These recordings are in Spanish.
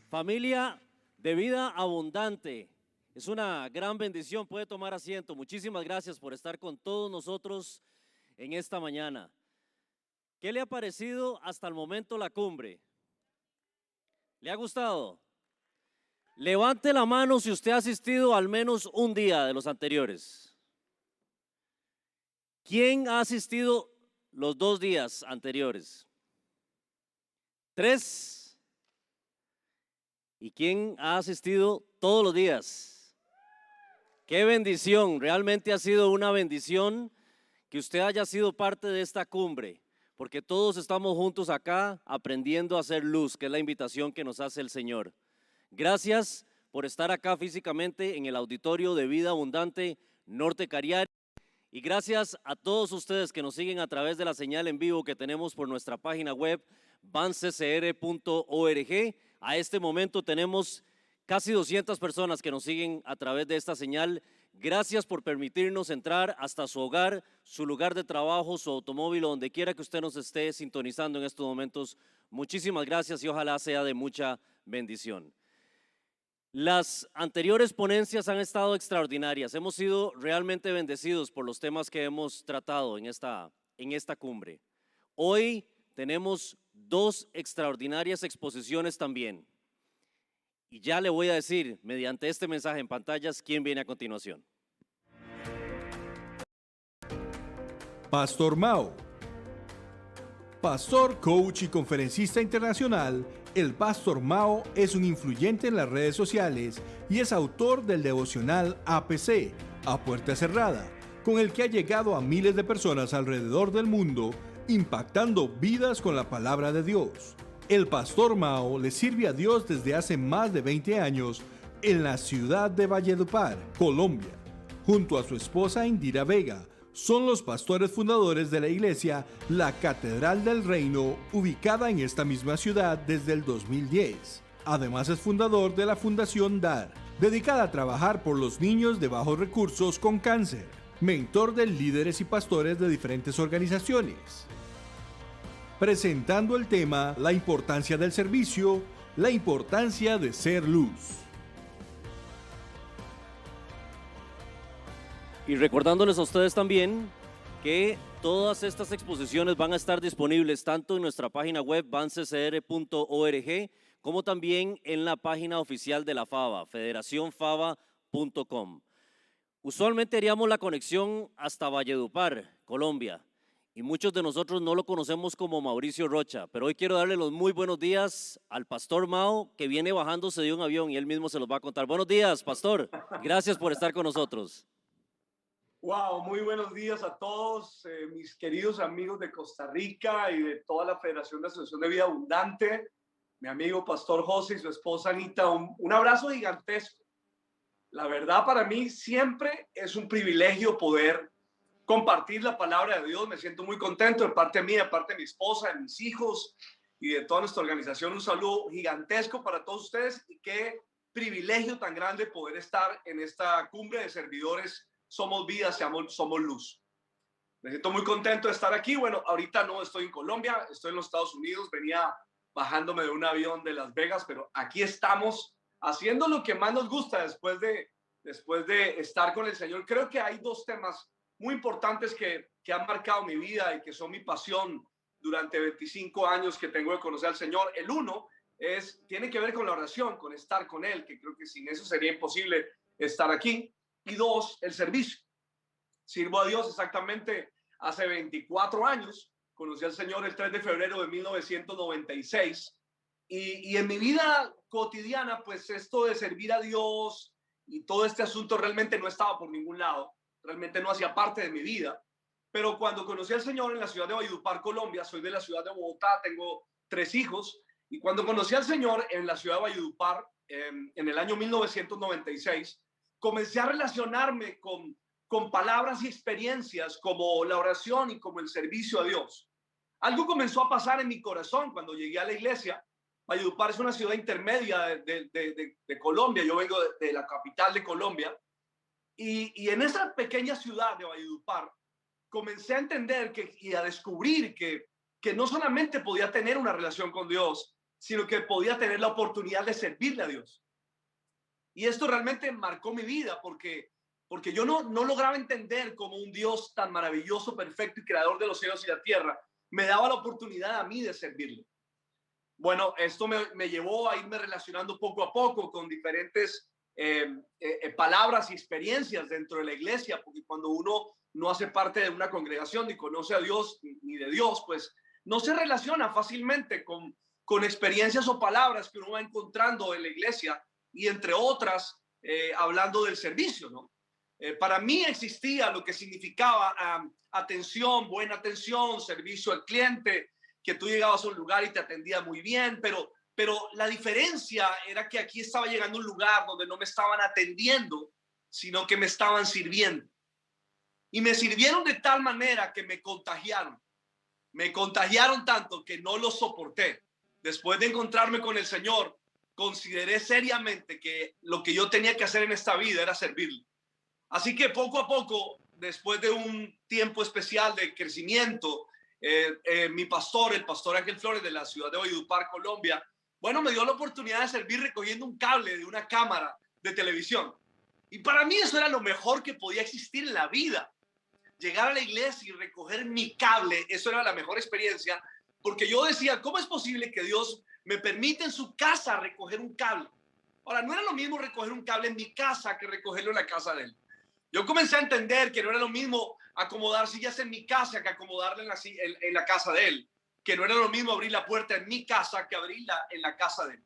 Familia de vida abundante, es una gran bendición, puede tomar asiento. Muchísimas gracias por estar con todos nosotros en esta mañana. ¿Qué le ha parecido hasta el momento la cumbre? ¿Le ha gustado? Levante la mano si usted ha asistido al menos un día de los anteriores. ¿Quién ha asistido los 2 días anteriores? 3. ¿Y quién ha asistido todos los días? ¡Qué bendición! Realmente ha sido una bendición que usted haya sido parte de esta cumbre, porque todos estamos juntos acá aprendiendo a hacer luz, que es la invitación que nos hace el Señor. Gracias por estar acá físicamente en el auditorio de Vida Abundante Norte Cariari, y gracias a todos ustedes que nos siguen a través de la señal en vivo que tenemos por nuestra página web bancr.org. A este momento tenemos casi 200 personas que nos siguen a través de esta señal. Gracias por permitirnos entrar hasta su hogar, su lugar de trabajo, su automóvil o donde quiera que usted nos esté sintonizando en estos momentos. Muchísimas gracias y ojalá sea de mucha bendición. Las anteriores ponencias han estado extraordinarias. Hemos sido realmente bendecidos por los temas que hemos tratado en esta cumbre. Hoy tenemos 2 extraordinarias exposiciones también. Y ya le voy a decir, mediante este mensaje en pantallas, quién viene a continuación. Pastor Mao. Pastor, coach y conferencista internacional, el Pastor Mao es un influyente en las redes sociales y es autor del devocional APC, A Puerta Cerrada, con el que ha llegado a miles de personas alrededor del mundo, impactando vidas con la palabra de Dios. El Pastor Mao le sirve a Dios desde hace más de 20 años en la ciudad de Valledupar, Colombia. Junto a su esposa Indira Vega, son los pastores fundadores de la iglesia La Catedral del Reino, ubicada en esta misma ciudad desde el 2010. Además es fundador de la Fundación DAR, dedicada a trabajar por los niños de bajos recursos con cáncer, mentor de líderes y pastores de diferentes organizaciones. Presentando el tema La importancia del servicio, la importancia de ser luz. Y recordándoles a ustedes también que todas estas exposiciones van a estar disponibles tanto en nuestra página web bancr.org como también en la página oficial de la FABA, federacionfaba.com. Usualmente haríamos la conexión hasta Valledupar, Colombia, y muchos de nosotros no lo conocemos como Mauricio Rocha, pero hoy quiero darle los muy buenos días al Pastor Mao, que viene bajándose de un avión y él mismo se los va a contar. Buenos días, Pastor. Gracias por estar con nosotros. Wow, muy buenos días a todos, mis queridos amigos de Costa Rica y de toda la Federación de Asociación de Vida Abundante, mi amigo Pastor José y su esposa Anita, un abrazo gigantesco. La verdad, para mí siempre es un privilegio poder compartir la palabra de Dios. Me siento muy contento de parte mía, de parte de mi esposa, de mis hijos y de toda nuestra organización. Un saludo gigantesco para todos ustedes y qué privilegio tan grande poder estar en esta cumbre de servidores. Somos vida, somos luz. Me siento muy contento de estar aquí. Bueno, ahorita no estoy en Colombia, estoy en los Estados Unidos. Venía bajándome de un avión de Las Vegas, pero aquí estamos haciendo lo que más nos gusta después de estar con el Señor. Creo que hay 2 temas muy importantes que han marcado mi vida y que son mi pasión durante 25 años que tengo de conocer al Señor. El uno tiene que ver con la oración, con estar con Él, que creo que sin eso sería imposible estar aquí. Y 2, el servicio. Sirvo a Dios exactamente hace 24 años. Conocí al Señor el 3 de febrero de 1996. Y en mi vida cotidiana, pues esto de servir a Dios y todo este asunto realmente no estaba por ningún lado. Realmente no hacía parte de mi vida. Pero cuando conocí al Señor en la ciudad de Valledupar, Colombia, soy de la ciudad de Bogotá, tengo 3 hijos. Y cuando conocí al Señor en la ciudad de Valledupar, en el año 1996, comencé a relacionarme con palabras y experiencias como la oración y como el servicio a Dios. Algo comenzó a pasar en mi corazón cuando llegué a la iglesia. Valledupar es una ciudad intermedia de Colombia. Yo vengo de la capital de Colombia. Y en esa pequeña ciudad de Valledupar comencé a entender y a descubrir que no solamente podía tener una relación con Dios, sino que podía tener la oportunidad de servirle a Dios. Y esto realmente marcó mi vida porque yo no lograba entender cómo un Dios tan maravilloso, perfecto y creador de los cielos y la tierra me daba la oportunidad a mí de servirle. Bueno, esto me llevó a irme relacionando poco a poco con diferentes palabras y experiencias dentro de la iglesia, porque cuando uno no hace parte de una congregación ni conoce a Dios ni de Dios, pues no se relaciona fácilmente con experiencias o palabras que uno va encontrando en la iglesia y entre otras, hablando del servicio, ¿no? Para mí existía lo que significaba atención, buena atención, servicio al cliente, que tú llegabas a un lugar y te atendía muy bien, pero la diferencia era que aquí estaba llegando a un lugar donde no me estaban atendiendo, sino que me estaban sirviendo. Y me sirvieron de tal manera que me contagiaron. Me contagiaron tanto que no lo soporté. Después de encontrarme con el Señor, consideré seriamente que lo que yo tenía que hacer en esta vida era servirle. Así que poco a poco, después de un tiempo especial de crecimiento, mi pastor, el pastor Ángel Flores de la ciudad de Valledupar, Colombia, bueno, me dio la oportunidad de servir recogiendo un cable de una cámara de televisión. Y para mí eso era lo mejor que podía existir en la vida. Llegar a la iglesia y recoger mi cable, eso era la mejor experiencia, porque yo decía, ¿cómo es posible que Dios me permite en su casa recoger un cable? Ahora, no era lo mismo recoger un cable en mi casa que recogerlo en la casa de él. Yo comencé a entender que no era lo mismo acomodar sillas en mi casa que acomodarla en la casa de él, que no era lo mismo abrir la puerta en mi casa que abrirla en la casa de él.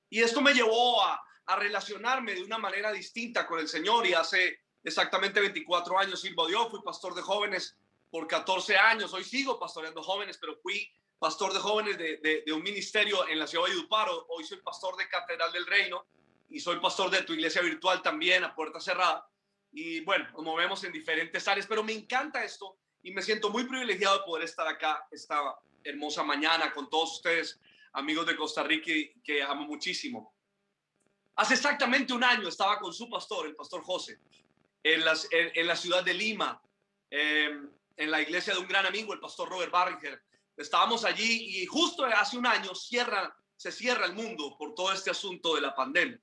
Y esto me llevó a relacionarme de una manera distinta con el Señor, y hace exactamente 24 años sirvo a Dios. Fui pastor de jóvenes por 14 años, hoy sigo pastoreando jóvenes, pero fui pastor de jóvenes de un ministerio en la ciudad de Valledupar. Hoy soy pastor de Catedral del Reino y soy pastor de tu iglesia virtual también, a puerta cerrada. Y bueno, nos movemos en diferentes áreas, pero me encanta esto y me siento muy privilegiado de poder estar acá esta hermosa mañana con todos ustedes, amigos de Costa Rica, que amo muchísimo. Hace exactamente un año estaba con su pastor, el pastor José, en la ciudad de Lima, en la iglesia de un gran amigo, el pastor Robert Barringer. Estábamos allí y justo hace un año se cierra el mundo por todo este asunto de la pandemia.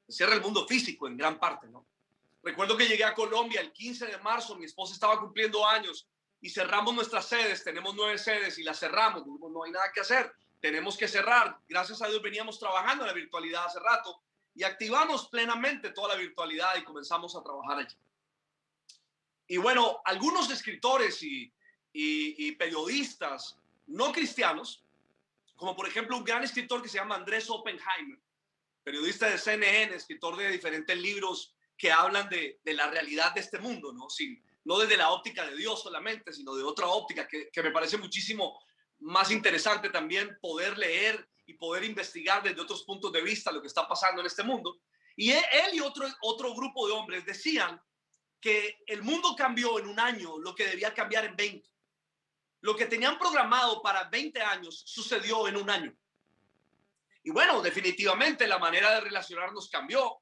Se cierra el mundo físico en gran parte, ¿no? Recuerdo que llegué a Colombia el 15 de marzo, mi esposa estaba cumpliendo años y cerramos nuestras sedes. Tenemos 9 sedes y las cerramos. No hay nada que hacer, tenemos que cerrar. Gracias a Dios veníamos trabajando en la virtualidad hace rato y activamos plenamente toda la virtualidad y comenzamos a trabajar allí. Y bueno, algunos escritores y periodistas no cristianos, como por ejemplo un gran escritor que se llama Andrés Oppenheimer, periodista de CNN, escritor de diferentes libros que hablan de la realidad de este mundo, no desde la óptica de Dios solamente, sino de otra óptica que me parece muchísimo más interesante también poder leer y poder investigar desde otros puntos de vista lo que está pasando en este mundo. Y él y otro grupo de hombres decían que el mundo cambió en un año lo que debía cambiar en 20. Lo que tenían programado para 20 años sucedió en un año. Y bueno, definitivamente la manera de relacionarnos cambió.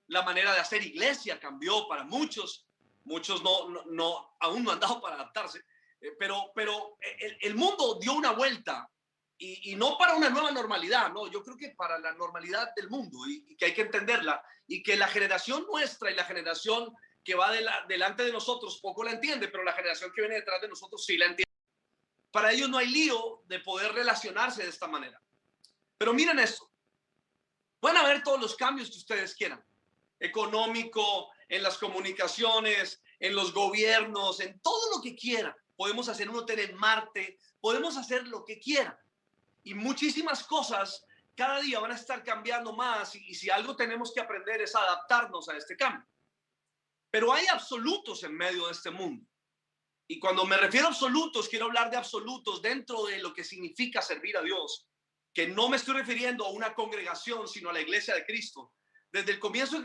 La manera de hacer iglesia cambió para muchos. Muchos aún no han dado para adaptarse. Pero el mundo dio una vuelta y no para una nueva normalidad, no, yo creo que para la normalidad del mundo y que hay que entenderla y que la generación nuestra y la generación que va delante de nosotros poco la entiende, pero la generación que viene detrás de nosotros sí la entiende. Para ellos no hay lío de poder relacionarse de esta manera. Pero miren esto, pueden haber todos los cambios que ustedes quieran, económico, en las comunicaciones, en los gobiernos, en todo lo que quieran. Podemos hacer un hotel en Marte, podemos hacer lo que quieran. Y muchísimas cosas cada día van a estar cambiando más y si algo tenemos que aprender es adaptarnos a este cambio. Pero hay absolutos en medio de este mundo. Y cuando me refiero a absolutos, quiero hablar de absolutos dentro de lo que significa servir a Dios, que no me estoy refiriendo a una congregación, sino a la iglesia de Cristo. Desde el comienzo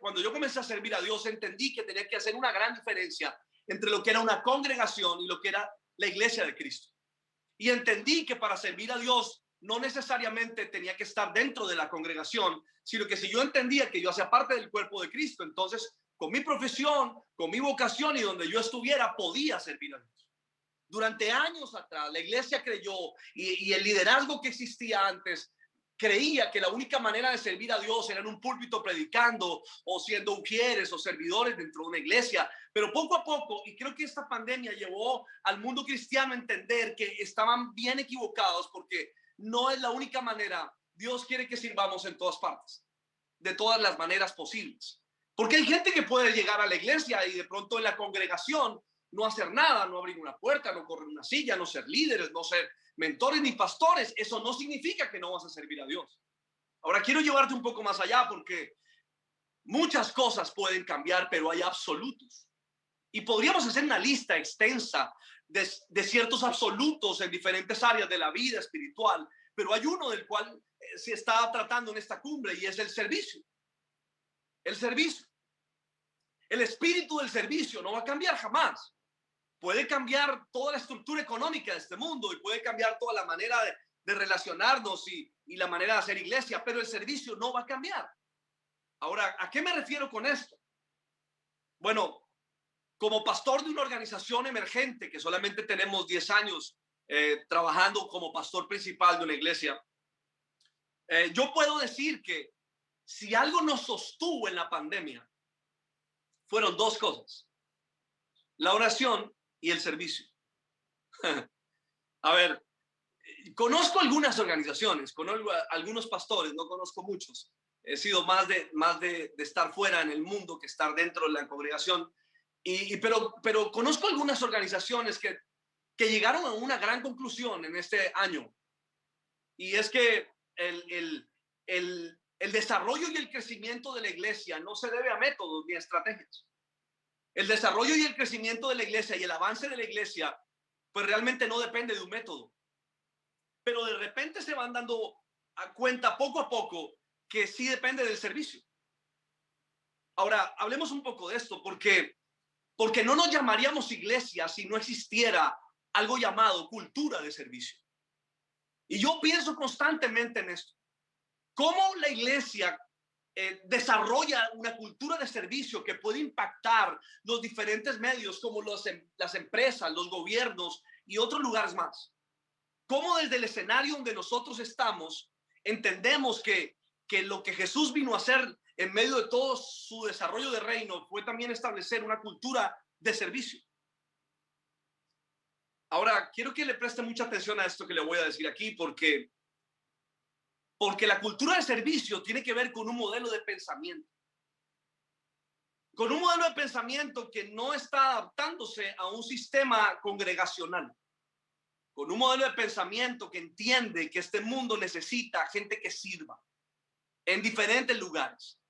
cuando yo comencé a servir a Dios, entendí que tenía que hacer una gran diferencia entre lo que era una congregación y lo que era la iglesia de Cristo. Y entendí que para servir a Dios no necesariamente tenía que estar dentro de la congregación, sino que si yo entendía que yo hacía parte del cuerpo de Cristo, entonces con mi profesión, con mi vocación y donde yo estuviera, podía servir a Dios. Durante años atrás, la iglesia creyó y el liderazgo que existía antes creía que la única manera de servir a Dios era en un púlpito predicando o siendo ujieres o servidores dentro de una iglesia. Pero poco a poco, y creo que esta pandemia llevó al mundo cristiano a entender que estaban bien equivocados, porque no es la única manera. Dios quiere que sirvamos en todas partes, de todas las maneras posibles. Porque hay gente que puede llegar a la iglesia y de pronto en la congregación no hacer nada, no abrir una puerta, no correr una silla, no ser líderes, no ser mentores ni pastores. Eso no significa que no vas a servir a Dios. Ahora quiero llevarte un poco más allá, porque muchas cosas pueden cambiar, pero hay absolutos. Y podríamos hacer una lista extensa de ciertos absolutos en diferentes áreas de la vida espiritual, pero hay uno del cual se está tratando en esta cumbre, y es el servicio. El servicio. El espíritu del servicio no va a cambiar jamás. Puede cambiar toda la estructura económica de este mundo y puede cambiar toda la manera de relacionarnos y la manera de hacer iglesia, pero el servicio no va a cambiar. Ahora, ¿a qué me refiero con esto? Bueno, como pastor de una organización emergente que solamente tenemos 10 años trabajando como pastor principal de una iglesia, yo puedo decir que si algo nos sostuvo en la pandemia, fueron dos cosas: la oración y el servicio. A ver, conozco algunas organizaciones, conozco algunos pastores, no conozco muchos. He sido más de estar fuera en el mundo que estar dentro de la congregación. Pero conozco algunas organizaciones que llegaron a una gran conclusión en este año. Y es que el desarrollo y el crecimiento de la iglesia no se debe a métodos ni a estrategias. El desarrollo y el crecimiento de la iglesia y el avance de la iglesia, pues realmente no depende de un método. Pero de repente se van dando a cuenta poco a poco que sí depende del servicio. Ahora, hablemos un poco de esto, porque no nos llamaríamos iglesia si no existiera algo llamado cultura de servicio. Y yo pienso constantemente en esto. ¿Cómo la iglesia desarrolla una cultura de servicio que puede impactar los diferentes medios como las empresas, los gobiernos y otros lugares más? ¿Cómo desde el escenario donde nosotros estamos entendemos que lo que Jesús vino a hacer en medio de todo su desarrollo de reino fue también establecer una cultura de servicio? Ahora, quiero que le preste mucha atención a esto que le voy a decir aquí, porque la cultura de servicio tiene que ver con un modelo de pensamiento. Con un modelo de pensamiento que no está adaptándose a un sistema congregacional. Con un modelo de pensamiento que entiende que este mundo necesita gente que sirva en diferentes lugares.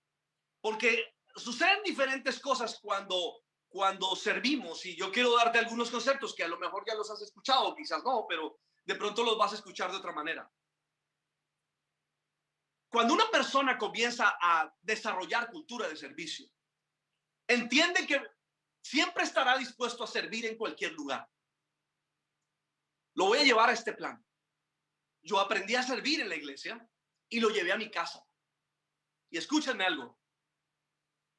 Porque suceden diferentes cosas cuando servimos, y yo quiero darte algunos conceptos que a lo mejor ya los has escuchado, quizás no, pero de pronto los vas a escuchar de otra manera. Cuando una persona comienza a desarrollar cultura de servicio, entiende que siempre estará dispuesto a servir en cualquier lugar. Lo voy a llevar a este plan. Yo aprendí a servir en la iglesia y lo llevé a mi casa. Y escúchenme algo.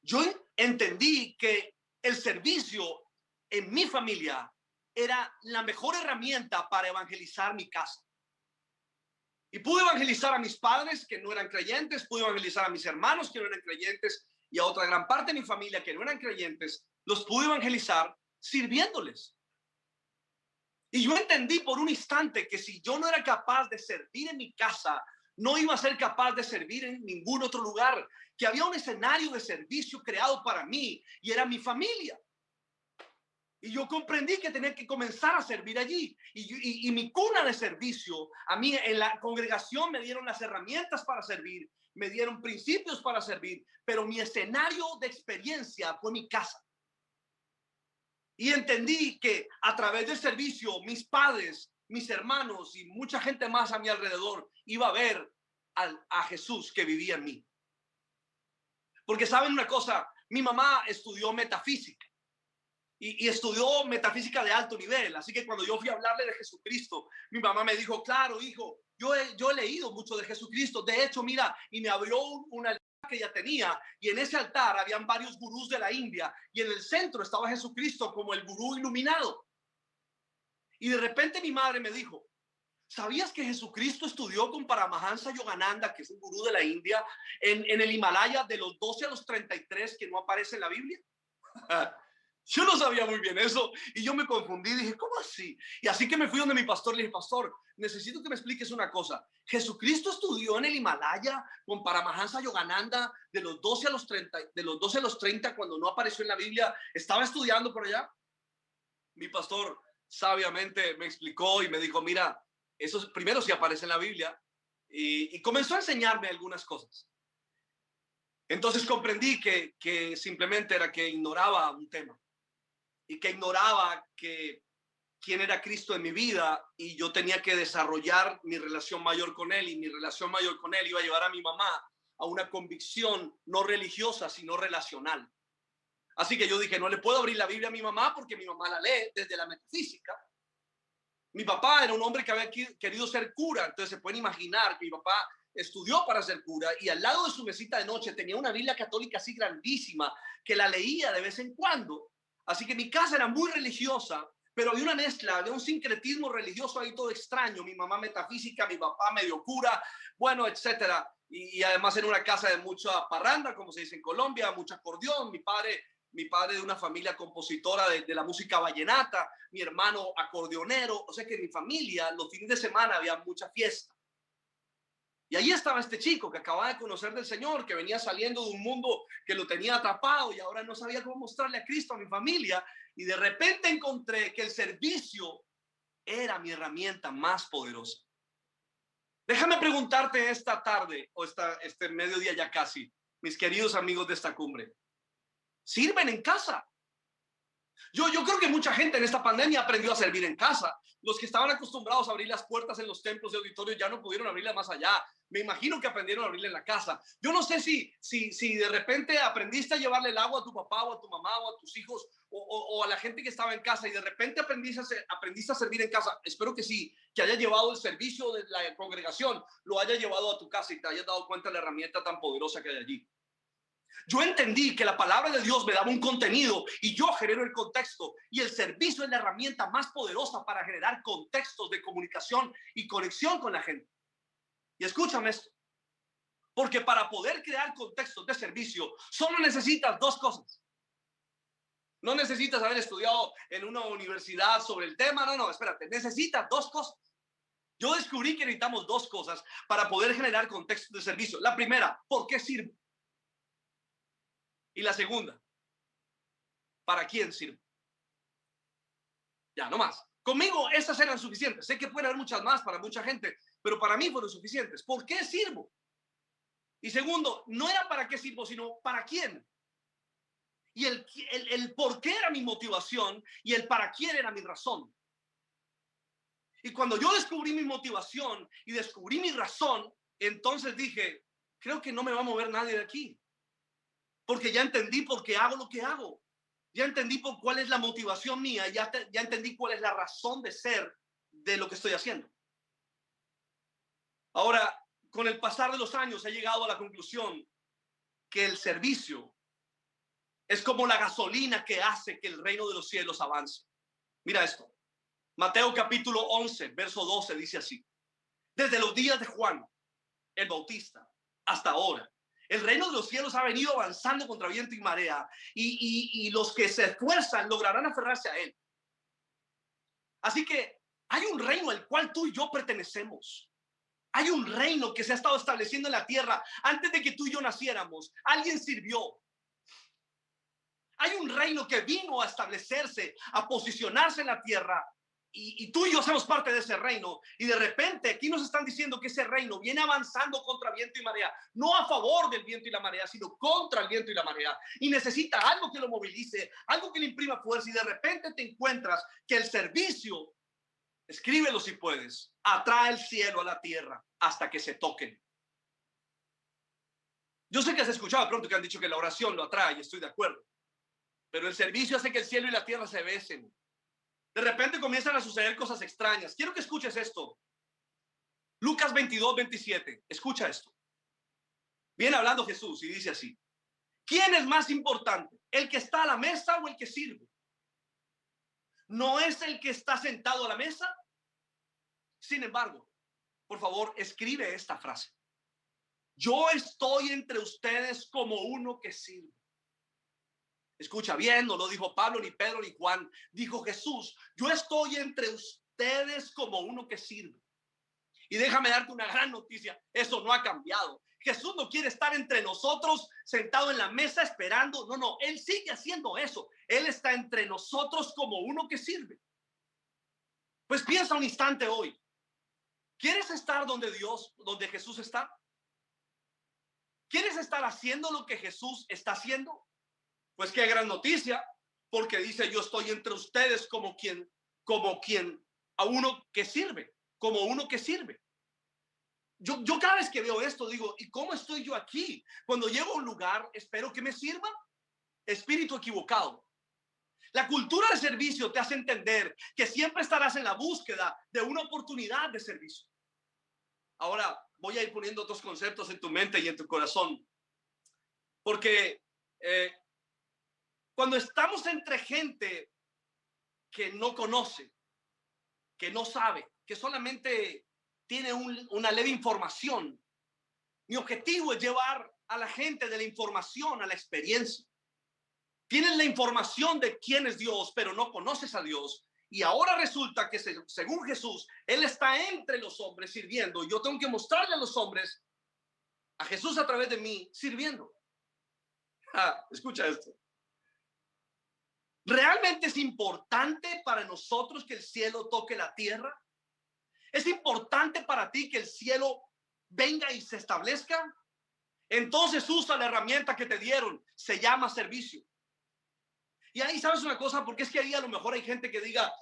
Yo entendí que el servicio en mi familia era la mejor herramienta para evangelizar mi casa. Y pude evangelizar a mis padres que no eran creyentes, pude evangelizar a mis hermanos que no eran creyentes y a otra gran parte de mi familia que no eran creyentes. Los pude evangelizar sirviéndoles. Y yo entendí por un instante que si yo no era capaz de servir en mi casa, no iba a ser capaz de servir en ningún otro lugar, que había un escenario de servicio creado para mí y era mi familia. Y yo comprendí que tenía que comenzar a servir allí. Y mi cuna de servicio, a mí en la congregación me dieron las herramientas para servir, me dieron principios para servir, pero mi escenario de experiencia fue mi casa. Y entendí que a través del servicio, mis padres, mis hermanos y mucha gente más a mi alrededor iba a ver a Jesús que vivía en mí. Porque saben una cosa, mi mamá estudió metafísica. Y estudió metafísica de alto nivel. Así que cuando yo fui a hablarle de Jesucristo, mi mamá me dijo, claro, hijo, yo he leído mucho de Jesucristo. De hecho, mira, y me abrió un altar que ella tenía. Y en ese altar habían varios gurús de la India. Y en el centro estaba Jesucristo como el gurú iluminado. Y de repente mi madre me dijo, ¿sabías que Jesucristo estudió con Paramahansa Yogananda, que es un gurú de la India, en el Himalaya de los 12 a los 33 que no aparece en la Biblia? Yo no sabía muy bien eso y yo me confundí, dije, ¿cómo así? Y así que me fui donde mi pastor, le dije, pastor, necesito que me expliques una cosa. Jesucristo estudió en el Himalaya con Paramahansa Yogananda de los 12 a los 30, de los 12 a los 30 cuando no apareció en la Biblia, estaba estudiando por allá. Mi pastor sabiamente me explicó y me dijo, mira, eso primero sí aparece en la Biblia y comenzó a enseñarme algunas cosas. Entonces comprendí que simplemente era que ignoraba un tema y que ignoraba quién era Cristo en mi vida y yo tenía que desarrollar mi relación mayor con Él y mi relación mayor con Él iba a llevar a mi mamá a una convicción no religiosa, sino relacional. Así que yo dije, no le puedo abrir la Biblia a mi mamá porque mi mamá la lee desde la metafísica. Mi papá era un hombre que había querido ser cura, entonces se pueden imaginar que mi papá estudió para ser cura y al lado de su mesita de noche tenía una Biblia católica así grandísima que la leía de vez en cuando. Así que mi casa era muy religiosa, pero había una mezcla, había un sincretismo religioso ahí todo extraño. Mi mamá metafísica, mi papá medio cura, bueno, etcétera. Y además en una casa de mucha parranda, como se dice en Colombia, mucho acordeón. Mi padre de una familia compositora de la música vallenata, mi hermano acordeonero, o sea que en mi familia los fines de semana había mucha fiesta. Y ahí estaba este chico que acababa de conocer del Señor, que venía saliendo de un mundo que lo tenía atrapado y ahora no sabía cómo mostrarle a Cristo a mi familia. Y de repente encontré que el servicio era mi herramienta más poderosa. Déjame preguntarte esta tarde o este mediodía ya casi, mis queridos amigos de esta cumbre, ¿sirven en casa? Yo creo que mucha gente en esta pandemia aprendió a servir en casa. Los que estaban acostumbrados a abrir las puertas en los templos y auditorios ya no pudieron abrirlas más allá. Me imagino que aprendieron a abrirla en la casa. Yo no sé si de repente aprendiste a llevarle el agua a tu papá o a tu mamá o a tus hijos o a la gente que estaba en casa y de repente aprendiste a servir en casa. Espero que sí, que haya llevado el servicio de la congregación, lo haya llevado a tu casa y te hayas dado cuenta de la herramienta tan poderosa que hay allí. Yo entendí que la palabra de Dios me daba un contenido y yo genero el contexto y el servicio es la herramienta más poderosa para generar contextos de comunicación y conexión con la gente. Y escúchame esto, porque para poder crear contextos de servicio solo necesitas dos cosas. No necesitas haber estudiado en una universidad sobre el tema, no, espérate, necesitas dos cosas. Yo descubrí que necesitamos dos cosas para poder generar contextos de servicio. La primera, ¿por qué sirvo? Y la segunda, ¿para quién sirvo? Ya, no más. Conmigo esas eran suficientes. Sé que pueden haber muchas más para mucha gente, pero para mí fueron suficientes. ¿Por qué sirvo? Y segundo, no era para qué sirvo, sino para quién. Y el por qué era mi motivación y el para quién era mi razón. Y cuando yo descubrí mi motivación y descubrí mi razón, entonces dije, creo que no me va a mover nadie de aquí. Porque ya entendí por qué hago lo que hago. Ya entendí por cuál es la motivación mía. Ya entendí cuál es la razón de ser de lo que estoy haciendo. Ahora, con el pasar de los años he llegado a la conclusión que el servicio es como la gasolina que hace que el reino de los cielos avance. Mira esto. Mateo capítulo 11, verso 12 dice así. Desde los días de Juan, el Bautista, hasta ahora, el reino de los cielos ha venido avanzando contra viento y marea y los que se esfuerzan lograrán aferrarse a él. Así que hay un reino al cual tú y yo pertenecemos. Hay un reino que se ha estado estableciendo en la tierra antes de que tú y yo naciéramos. Alguien sirvió. Hay un reino que vino a establecerse, a posicionarse en la tierra. Y tú y yo somos parte de ese reino. Y de repente aquí nos están diciendo que ese reino viene avanzando contra viento y marea. No a favor del viento y la marea, sino contra el viento y la marea. Y necesita algo que lo movilice, algo que le imprima fuerza. Y de repente te encuentras que el servicio, escríbelo si puedes, atrae el cielo a la tierra hasta que se toquen. Yo sé que has escuchado de pronto que han dicho que la oración lo atrae y estoy de acuerdo. Pero el servicio hace que el cielo y la tierra se besen. De repente comienzan a suceder cosas extrañas. Quiero que escuches esto. Lucas 22, 27. Escucha esto. Viene hablando Jesús y dice así. ¿Quién es más importante? ¿El que está a la mesa o el que sirve? no es el que está sentado a la mesa. Sin embargo, por favor, escribe esta frase: yo estoy entre ustedes como uno que sirve. Escucha bien, no lo dijo Pablo, ni Pedro, ni Juan. Dijo Jesús: yo estoy entre ustedes como uno que sirve. Y déjame darte una gran noticia: eso no ha cambiado. Jesús no quiere estar entre nosotros sentado en la mesa esperando. No, no, Él sigue haciendo eso. Él está entre nosotros como uno que sirve. Pues piensa un instante hoy. ¿Quieres estar donde Jesús está? ¿Quieres estar haciendo lo que Jesús está haciendo? Pues qué gran noticia, porque dice: yo estoy entre ustedes como quien a uno que sirve, como uno que sirve. Yo cada vez que veo esto digo: ¿y cómo estoy yo aquí? Cuando llego a un lugar, espero que me sirva. Espíritu equivocado. La cultura de servicio te hace entender que siempre estarás en la búsqueda de una oportunidad de servicio. Ahora voy a ir poniendo otros conceptos en tu mente y en tu corazón, porque cuando estamos entre gente que no conoce, que no sabe, que solamente tiene una leve información, mi objetivo es llevar a la gente de la información a la experiencia. Tienes la información de quién es Dios, pero no conoces a Dios. Y ahora resulta que según Jesús, Él está entre los hombres sirviendo. Yo tengo que mostrarle a los hombres a Jesús a través de mí sirviendo. Escucha esto. ¿Realmente es importante para nosotros que el cielo toque la tierra? ¿Es importante para ti que el cielo venga y se establezca? Entonces usa la herramienta que te dieron. Se llama servicio. Y ahí sabes una cosa, porque es que ahí a lo mejor hay gente que diga,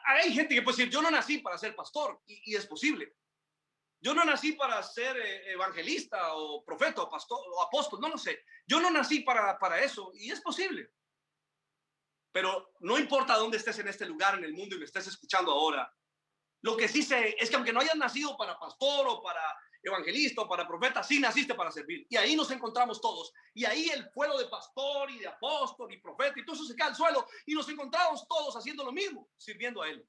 hay gente que puede decir: yo no nací para ser pastor, y es posible. Yo no nací para ser evangelista o profeta o pastor o apóstol, no lo sé. Yo no nací para eso, y es posible. Pero no importa dónde estés en este lugar, en el mundo, y me estés escuchando ahora, lo que sí sé es que aunque no hayas nacido para pastor o para evangelista o para profeta, sí naciste para servir. Y ahí nos encontramos todos. Y ahí el fuego de pastor y de apóstol y profeta y todo eso se cae al suelo, y nos encontramos todos haciendo lo mismo, sirviendo a Él.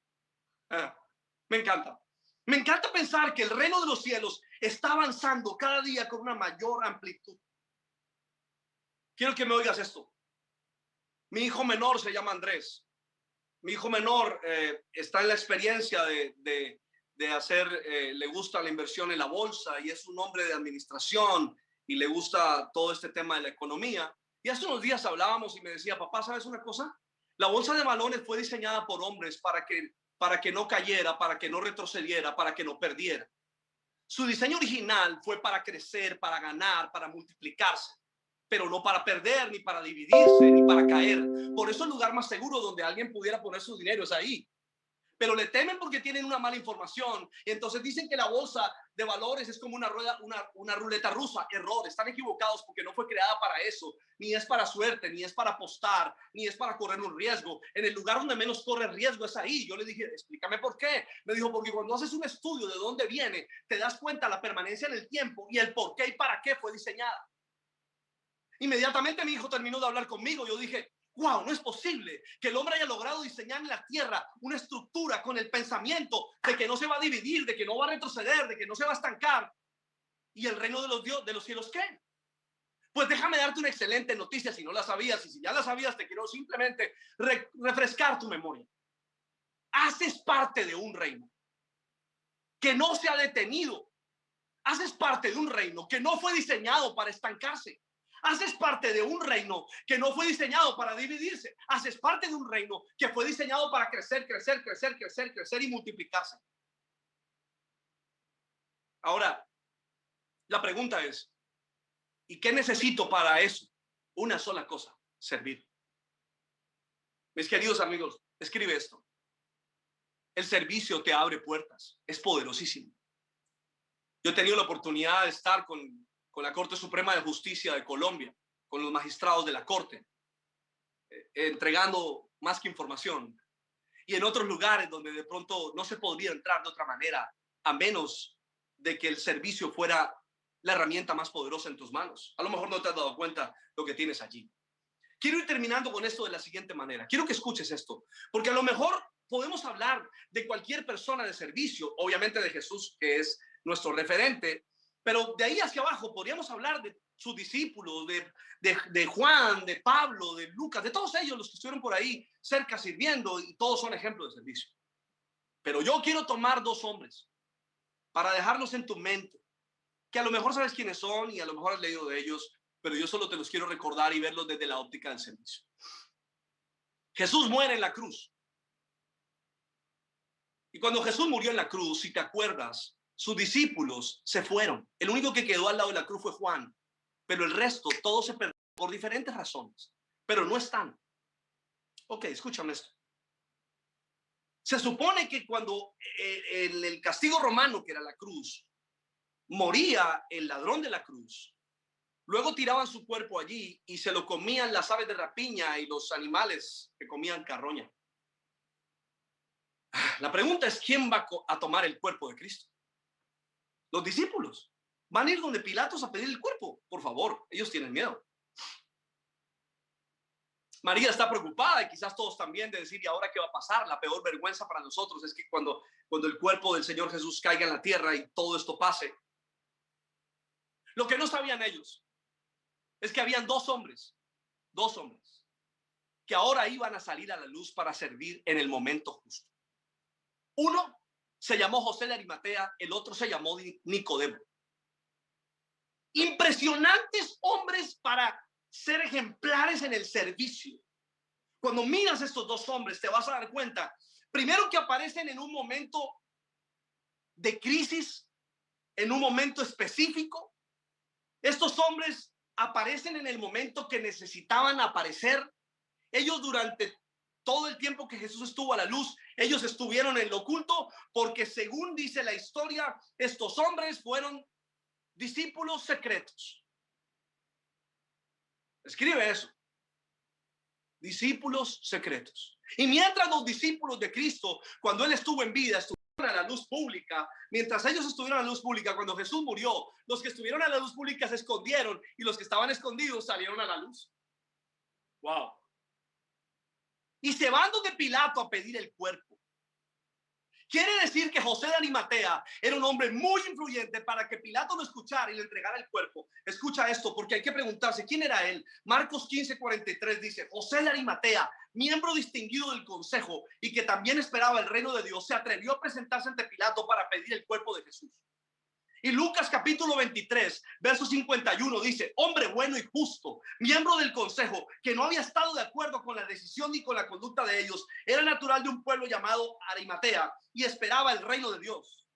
Me encanta. Me encanta pensar que el reino de los cielos está avanzando cada día con una mayor amplitud. Quiero que me oigas esto. Mi hijo menor se llama Andrés. Mi hijo menor está en la experiencia de hacer, le gusta la inversión en la bolsa, y es un hombre de administración y le gusta todo este tema de la economía. Y hace unos días hablábamos y me decía: papá, ¿sabes una cosa? La bolsa de valores fue diseñada por hombres para que no cayera, para que no retrocediera, para que no perdiera. Su diseño original fue para crecer, para ganar, para multiplicarse, pero no para perder, ni para dividirse, ni para caer. Por eso el lugar más seguro donde alguien pudiera poner su dinero es ahí. Pero le temen porque tienen una mala información. Y entonces dicen que la bolsa de valores es como una rueda, una ruleta rusa. Error, están equivocados, porque no fue creada para eso. Ni es para suerte, ni es para apostar, ni es para correr un riesgo. En el lugar donde menos corre riesgo es ahí. Yo le dije: explícame por qué. Me dijo: porque cuando haces un estudio de dónde viene, te das cuenta la permanencia en el tiempo y el por qué y para qué fue diseñada. Inmediatamente mi hijo terminó de hablar conmigo. Yo dije: wow, no es posible que el hombre haya logrado diseñar en la tierra una estructura con el pensamiento de que no se va a dividir, de que no va a retroceder, de que no se va a estancar. ¿Y el reino de los cielos qué? Pues déjame darte una excelente noticia si no la sabías, y si ya la sabías, te quiero simplemente refrescar tu memoria. Haces parte de un reino que no se ha detenido. Haces parte de un reino que no fue diseñado para estancarse. Haces parte de un reino que no fue diseñado para dividirse. Haces parte de un reino que fue diseñado para crecer, crecer, crecer, crecer, crecer y multiplicarse. Ahora, la pregunta es: ¿y qué necesito para eso? Una sola cosa: servir. Mis queridos amigos, escribe esto. El servicio te abre puertas. Es poderosísimo. Yo he tenido la oportunidad de estar con la Corte Suprema de Justicia de Colombia, con los magistrados de la Corte, entregando más que información, y en otros lugares donde de pronto no se podría entrar de otra manera, a menos de que el servicio fuera la herramienta más poderosa en tus manos. A lo mejor no te has dado cuenta lo que tienes allí. Quiero ir terminando con esto de la siguiente manera. Quiero que escuches esto, porque a lo mejor podemos hablar de cualquier persona de servicio, obviamente de Jesús, que es nuestro referente, pero de ahí hacia abajo podríamos hablar de sus discípulos, de Juan, de Pablo, de Lucas, de todos ellos los que estuvieron por ahí cerca sirviendo, y todos son ejemplos de servicio. Pero yo quiero tomar dos hombres para dejarlos en tu mente, que a lo mejor sabes quiénes son y a lo mejor has leído de ellos, pero yo solo te los quiero recordar y verlos desde la óptica del servicio. Jesús muere en la cruz. Y cuando Jesús murió en la cruz, si te acuerdas, sus discípulos se fueron. El único que quedó al lado de la cruz fue Juan, pero el resto, todos se perdieron por diferentes razones, pero no están. Ok, escúchame esto. Se supone que cuando en el castigo romano, que era la cruz, moría el ladrón de la cruz, luego tiraban su cuerpo allí y se lo comían las aves de rapiña y los animales que comían carroña. La pregunta es, ¿quién va a tomar el cuerpo de Cristo? Los discípulos. Van a ir donde Pilatos a pedir el cuerpo. Por favor, ellos tienen miedo. María está preocupada y quizás todos también de decir, ¿y ahora qué va a pasar? La peor vergüenza para nosotros es que cuando el cuerpo del Señor Jesús caiga en la tierra y todo esto pase. Lo que no sabían ellos es que habían dos hombres, que ahora iban a salir a la luz para servir en el momento justo. Uno se llamó José de Arimatea, el otro se llamó Nicodemo. Impresionantes hombres para ser ejemplares en el servicio. Cuando miras estos dos hombres, te vas a dar cuenta, primero, que aparecen en un momento de crisis, en un momento específico. Estos hombres aparecen en el momento que necesitaban aparecer. Ellos durante todo el tiempo que Jesús estuvo a la luz, ellos estuvieron en lo oculto, porque según dice la historia, estos hombres fueron discípulos secretos. Escribe eso. Discípulos secretos. Y mientras los discípulos de Cristo, cuando Él estuvo en vida, estuvieron a la luz pública, mientras ellos estuvieron a la luz pública, cuando Jesús murió, los que estuvieron a la luz pública se escondieron y los que estaban escondidos salieron a la luz. Wow. Y se van donde Pilato a pedir el cuerpo. Quiere decir que José de Arimatea era un hombre muy influyente para que Pilato lo escuchara y le entregara el cuerpo. Escucha esto, porque hay que preguntarse quién era él. Marcos 15:43 dice: José de Arimatea, miembro distinguido del consejo y que también esperaba el reino de Dios, se atrevió a presentarse ante Pilato para pedir el cuerpo de Jesús. Y Lucas capítulo 23, verso 51 dice: hombre bueno y justo, miembro del consejo, que no había estado de acuerdo con la decisión ni con la conducta de ellos, era natural de un pueblo llamado Arimatea y esperaba el reino de Dios.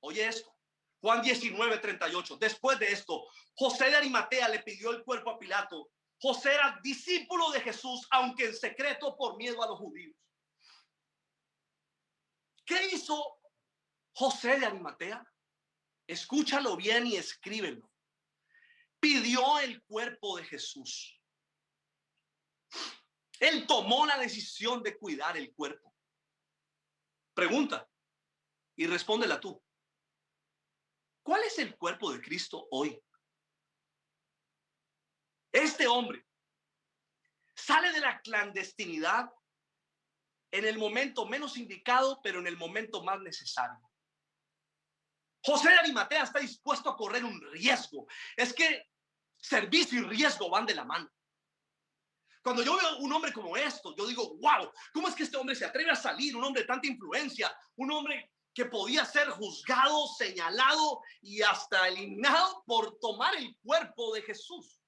Oye esto, Juan 19:38. Después de esto, José de Arimatea le pidió el cuerpo a Pilato. José era discípulo de Jesús, aunque en secreto por miedo a los judíos. ¿Qué hizo José de Arimatea? Escúchalo bien y escríbelo. Pidió el cuerpo de Jesús. Él tomó la decisión de cuidar el cuerpo. Pregunta y respóndela tú. ¿Cuál es el cuerpo de Cristo hoy? Este hombre sale de la clandestinidad en el momento menos indicado, pero en el momento más necesario. José de Arimatea está dispuesto a correr un riesgo. Es que servicio y riesgo van de la mano. Cuando yo veo un hombre como esto, yo digo, wow, ¿cómo es que este hombre se atreve a salir? Un hombre de tanta influencia, un hombre que podía ser juzgado, señalado y hasta eliminado por tomar el cuerpo de Jesús.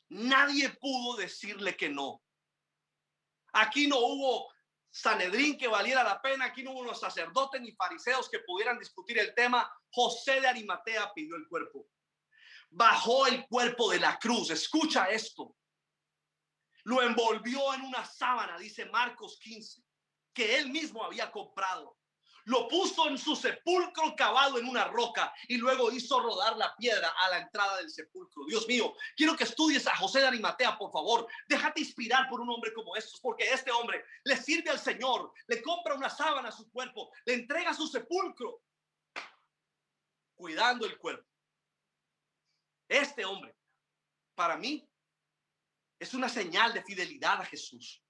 Nadie pudo decirle que no. Aquí no hubo Sanedrín que valiera la pena, aquí no hubo unos sacerdotes ni fariseos que pudieran discutir el tema. José de Arimatea pidió el cuerpo. Bajó el cuerpo de la cruz. Escucha esto. Lo envolvió en una sábana, dice Marcos 15, que él mismo había comprado. Lo puso en su sepulcro cavado en una roca y luego hizo rodar la piedra a la entrada del sepulcro. Dios mío, quiero que estudies a José de Arimatea, por favor. Déjate inspirar por un hombre como estos, porque este hombre le sirve al Señor, le compra una sábana a su cuerpo, le entrega su sepulcro, cuidando el cuerpo. Este hombre, para mí, Es una señal de fidelidad a Jesús.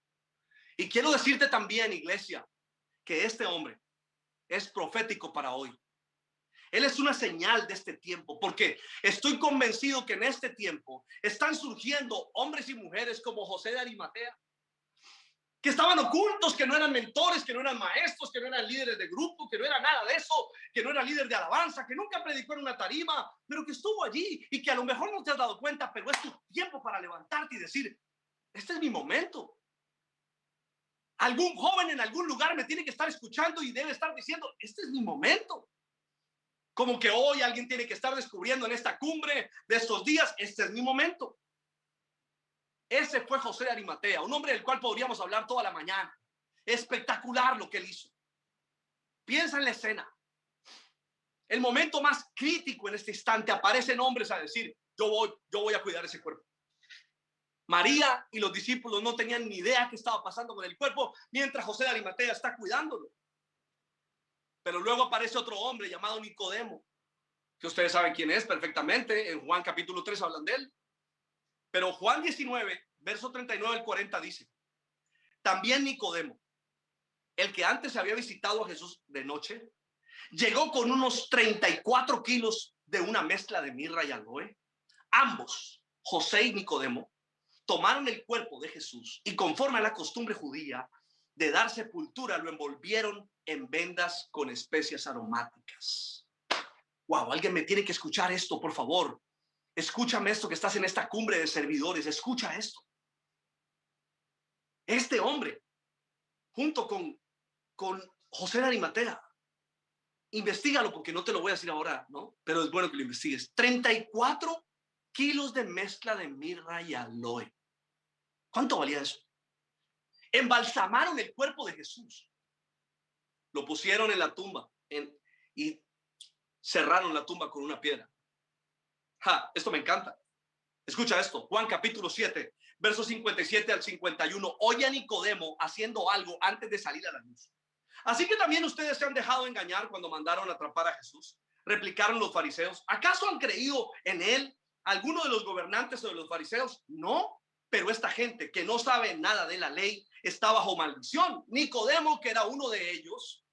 Y quiero decirte también, iglesia, que este hombre es profético para hoy. Él es una señal de este tiempo, porque estoy convencido que en este tiempo están surgiendo hombres y mujeres como José de Arimatea, que estaban ocultos, que no eran mentores, que no eran maestros, que no eran líderes de grupo, que no era nada de eso, que no era líder de alabanza, que nunca predicó en una tarima, pero que estuvo allí y que a lo mejor no te has dado cuenta, pero es tu tiempo para levantarte y decir, este es mi momento. Algún joven en algún lugar me tiene que estar escuchando y debe estar diciendo, este es mi momento. Como que hoy alguien tiene que estar descubriendo en esta cumbre de estos días, este es mi momento. Ese fue José de Arimatea, un hombre del cual podríamos hablar toda la mañana. Espectacular lo que él hizo. Piensa en la escena. El momento más crítico en este instante, aparecen hombres a decir, yo voy a cuidar ese cuerpo. María y los discípulos no tenían ni idea qué estaba pasando con el cuerpo, mientras José de Arimatea está cuidándolo. Pero luego aparece otro hombre llamado Nicodemo, que ustedes saben quién es perfectamente. En Juan capítulo 3 hablan de él. Pero Juan 19, verso 39 al 40 dice, también Nicodemo, el que antes había visitado a Jesús de noche, llegó con unos 34 kilos de una mezcla de mirra y aloe. Ambos, José y Nicodemo, tomaron el cuerpo de Jesús y conforme a la costumbre judía de dar sepultura, lo envolvieron en vendas con especias aromáticas. Wow, alguien me tiene que escuchar esto, por favor. Escúchame esto que estás en esta cumbre de servidores. Escucha esto. Este hombre, junto con José de Arimatea, investígalo porque no te lo voy a decir ahora, ¿no? Pero es bueno que lo investigues. 34 kilos de mezcla de mirra y aloe. ¿Cuánto valía eso? Embalsamaron el cuerpo de Jesús. Lo pusieron en la tumba y cerraron la tumba con una piedra. Esto me encanta. Escucha esto. Juan capítulo 7, versos 57 al 51. Oye a Nicodemo haciendo algo antes de salir a la luz. Así que también ustedes se han dejado engañar cuando mandaron atrapar a Jesús. Replicaron los fariseos. ¿Acaso han creído en él alguno de los gobernantes o de los fariseos? No, pero esta gente que no sabe nada de la ley está bajo maldición. Nicodemo, que era uno de ellos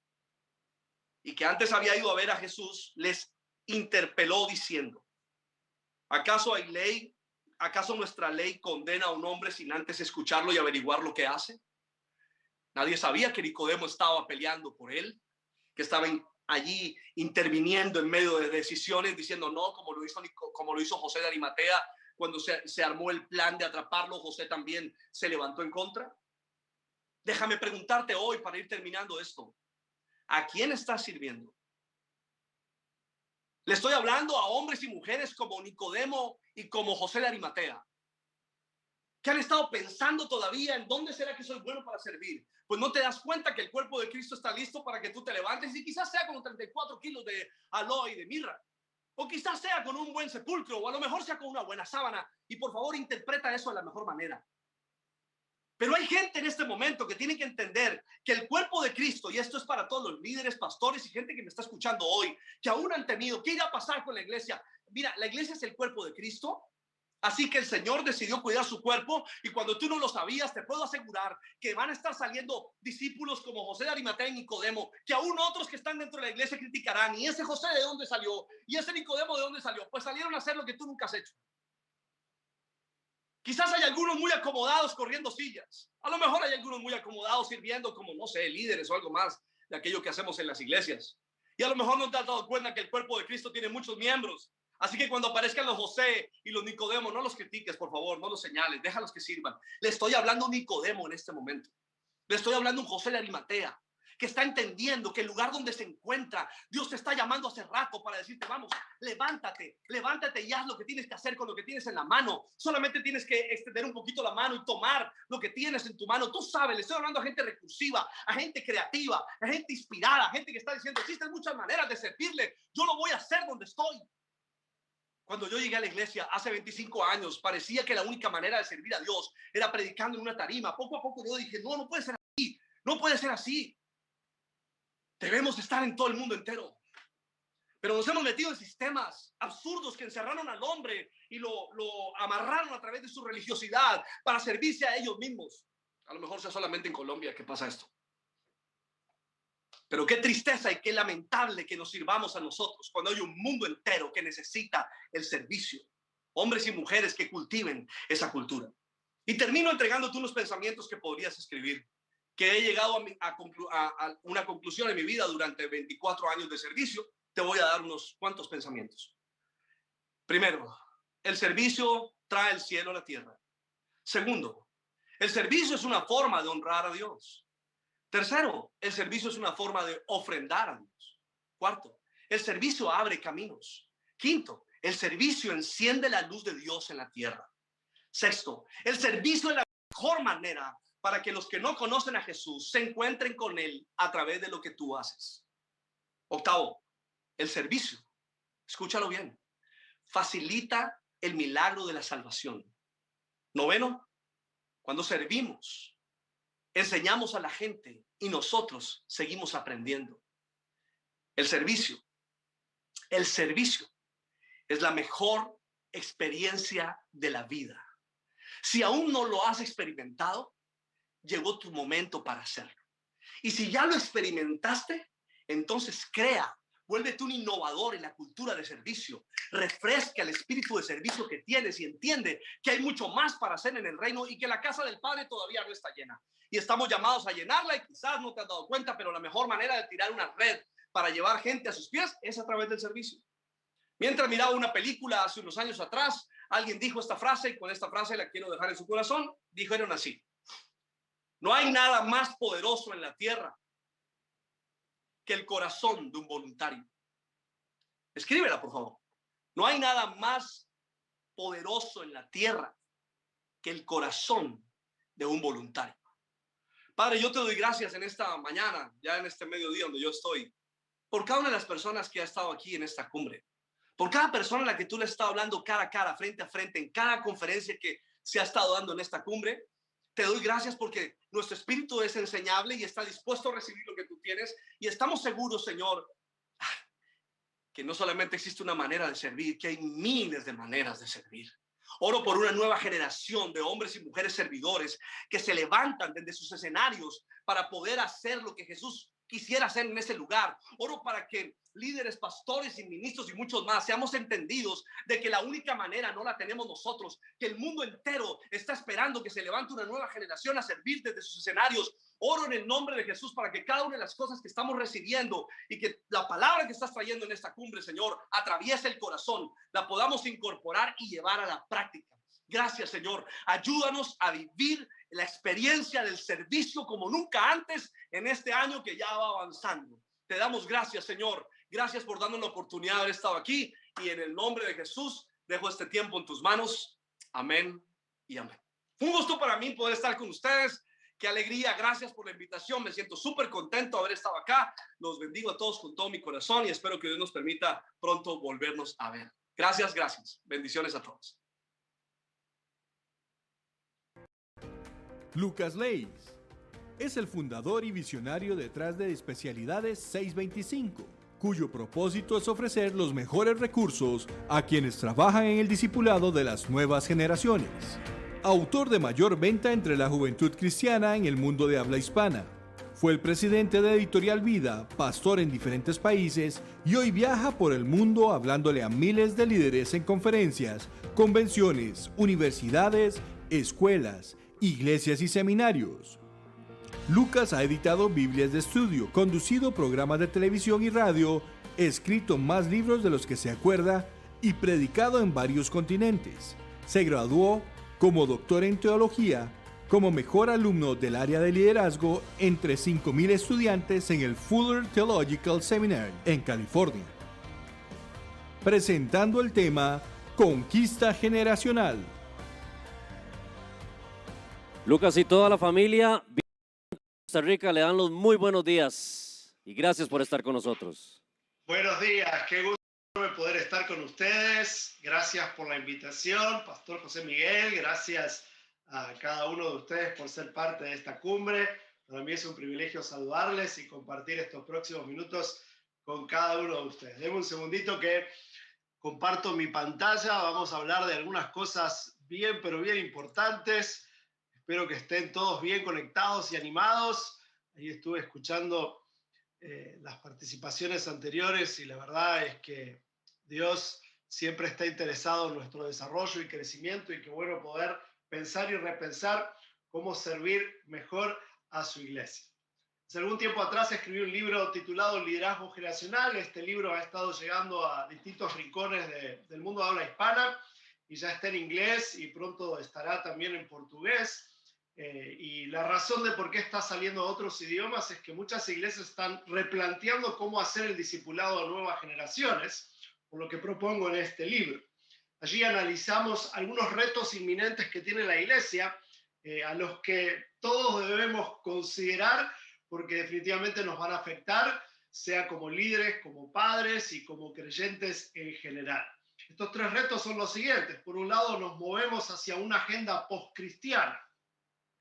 y que antes había ido a ver a Jesús, les interpeló diciendo, ¿acaso hay ley? ¿Acaso nuestra ley condena a un hombre sin antes escucharlo y averiguar lo que hace? Nadie sabía que Nicodemo estaba peleando por él, que estaba allí interviniendo en medio de decisiones, diciendo no, como lo hizo José de Arimatea. Cuando se armó el plan de atraparlo, José también se levantó en contra. Déjame preguntarte hoy, para ir terminando esto, ¿a quién estás sirviendo? Le estoy hablando a hombres y mujeres como Nicodemo y como José de Arimatea, que han estado pensando todavía en dónde será que soy bueno para servir. Pues no te das cuenta que el cuerpo de Cristo está listo para que tú te levantes, y quizás sea con 34 kilos de aloe y de mirra, o quizás sea con un buen sepulcro, o a lo mejor sea con una buena sábana. Y por favor, interpreta eso de la mejor manera. Pero hay gente en este momento que tiene que entender que el cuerpo de Cristo, y esto es para todos los líderes, pastores y gente que me está escuchando hoy, que aún han temido, ¿qué irá a pasar con la iglesia? Mira, la iglesia es el cuerpo de Cristo. Así que el Señor decidió cuidar su cuerpo, y cuando tú no lo sabías, te puedo asegurar que van a estar saliendo discípulos como José de Arimatea y Nicodemo, que aún otros que están dentro de la iglesia criticarán. ¿Y ese José de dónde salió? ¿Y ese Nicodemo de dónde salió? Pues salieron a hacer lo que tú nunca has hecho. Quizás hay algunos muy acomodados corriendo sillas. A lo mejor hay algunos muy acomodados sirviendo como, no sé, líderes o algo más de aquello que hacemos en las iglesias. Y a lo mejor no te has dado cuenta que el cuerpo de Cristo tiene muchos miembros. Así que cuando aparezcan los José y los Nicodemo, no los critiques, por favor, no los señales, déjalos que sirvan. Le estoy hablando a un Nicodemo en este momento. Le estoy hablando a un José de Arimatea, que está entendiendo que el lugar donde se encuentra, Dios te está llamando hace rato para decirte, vamos, levántate, levántate y haz lo que tienes que hacer con lo que tienes en la mano. Solamente tienes que extender un poquito la mano y tomar lo que tienes en tu mano. Tú sabes, le estoy hablando a gente recursiva, a gente creativa, a gente inspirada, a gente que está diciendo, existen muchas maneras de servirle, yo lo voy a hacer donde estoy. Cuando yo llegué a la iglesia hace 25 años, parecía que la única manera de servir a Dios era predicando en una tarima. Poco a poco yo dije, no, no puede ser así, no puede ser así. Debemos estar en todo el mundo entero. Pero nos hemos metido en sistemas absurdos que encerraron al hombre y lo amarraron a través de su religiosidad para servirse a ellos mismos. A lo mejor sea solamente en Colombia que pasa esto. Pero qué tristeza y qué lamentable que nos sirvamos a nosotros cuando hay un mundo entero que necesita el servicio. Hombres y mujeres que cultiven esa cultura. Y termino entregándote unos pensamientos que podrías escribir, que he llegado a una conclusión en mi vida durante 24 años de servicio. Te voy a dar unos cuantos pensamientos. Primero, el servicio trae el cielo a la tierra. Segundo, el servicio es una forma de honrar a Dios. Tercero, el servicio es una forma de ofrendar a Dios. Cuarto, el servicio abre caminos. Quinto, el servicio enciende la luz de Dios en la tierra. Sexto, el servicio es la mejor manera para que los que no conocen a Jesús se encuentren con Él a través de lo que tú haces. Octavo, el servicio, escúchalo bien, facilita el milagro de la salvación. Noveno, cuando servimos, enseñamos a la gente y nosotros seguimos aprendiendo. El servicio es la mejor experiencia de la vida. Si aún no lo has experimentado, llegó tu momento para hacerlo. Y si ya lo experimentaste, entonces vuélvete un innovador en la cultura de servicio. Refresca el espíritu de servicio que tienes y entiende que hay mucho más para hacer en el reino y que la casa del Padre todavía no está llena. Y estamos llamados a llenarla y quizás no te has dado cuenta, pero la mejor manera de tirar una red para llevar gente a sus pies es a través del servicio. Mientras miraba una película hace unos años atrás, alguien dijo esta frase y con esta frase la quiero dejar en su corazón. Dijeron así: no hay nada más poderoso en la tierra que el corazón de un voluntario. Escríbela, por favor. No hay nada más poderoso en la tierra que el corazón de un voluntario. Padre, yo te doy gracias en esta mañana, ya en este mediodía donde yo estoy, por cada una de las personas que ha estado aquí en esta cumbre, por cada persona a la que tú le has estado hablando cara a cara, frente a frente, en cada conferencia que se ha estado dando en esta cumbre. Te doy gracias porque nuestro espíritu es enseñable y está dispuesto a recibir lo que tú tienes. Y estamos seguros, Señor, que no solamente existe una manera de servir, que hay miles de maneras de servir. Oro por una nueva generación de hombres y mujeres servidores que se levantan desde sus escenarios para poder hacer lo que Jesús quisiera hacer en ese lugar. Oro para que líderes, pastores y ministros y muchos más seamos entendidos de que la única manera no la tenemos nosotros, que el mundo entero está esperando que se levante una nueva generación a servir desde sus escenarios. Oro en el nombre de Jesús para que cada una de las cosas que estamos recibiendo y que la palabra que estás trayendo en esta cumbre, Señor, atraviese el corazón, la podamos incorporar y llevar a la práctica. Gracias, Señor. Ayúdanos a vivir la experiencia del servicio como nunca antes en este año que ya va avanzando. Te damos gracias, Señor. Gracias por darnos la oportunidad de haber estado aquí. Y en el nombre de Jesús, dejo este tiempo en tus manos. Amén y amén. Fue un gusto para mí poder estar con ustedes. Qué alegría. Gracias por la invitación. Me siento súper contento de haber estado acá. Los bendigo a todos con todo mi corazón y espero que Dios nos permita pronto volvernos a ver. Gracias, gracias. Bendiciones a todos. Lucas Leis es el fundador y visionario detrás de Especialidades 625, cuyo propósito es ofrecer los mejores recursos a quienes trabajan en el discipulado de las nuevas generaciones. Autor de mayor venta entre la juventud cristiana en el mundo de habla hispana. Fue el presidente de Editorial Vida, pastor en diferentes países y hoy viaja por el mundo hablándole a miles de líderes en conferencias, convenciones, universidades, escuelas, iglesias y seminarios. Lucas ha editado Biblias de estudio, conducido programas de televisión y radio, escrito más libros de los que se acuerda y predicado en varios continentes. Se graduó como doctor en teología, como mejor alumno del área de liderazgo entre 5,000 estudiantes en el Fuller Theological Seminary en California. Presentando el tema Conquista Generacional. Lucas y toda la familia de Costa Rica le dan los muy buenos días y gracias por estar con nosotros. Buenos días, qué gusto poder estar con ustedes. Gracias por la invitación, Pastor José Miguel. Gracias a cada uno de ustedes por ser parte de esta cumbre. Para mí es un privilegio saludarles y compartir estos próximos minutos con cada uno de ustedes. Denme un segundito que comparto mi pantalla. Vamos a hablar de algunas cosas bien, pero bien importantes. Espero que estén todos bien conectados y animados. Ahí estuve escuchando las participaciones anteriores y la verdad es que Dios siempre está interesado en nuestro desarrollo y crecimiento, y qué bueno poder pensar y repensar cómo servir mejor a su iglesia. Hace algún tiempo atrás escribí un libro titulado Liderazgo Generacional. Este libro ha estado llegando a distintos rincones del mundo de habla hispana y ya está en inglés y pronto estará también en portugués. Y la razón de por qué está saliendo a otros idiomas es que muchas iglesias están replanteando cómo hacer el discipulado a nuevas generaciones, por lo que propongo en este libro. Allí analizamos algunos retos inminentes que tiene la iglesia, a los que todos debemos considerar porque definitivamente nos van a afectar, sea como líderes, como padres y como creyentes en general. Estos tres retos son los siguientes. Por un lado, nos movemos hacia una agenda postcristiana.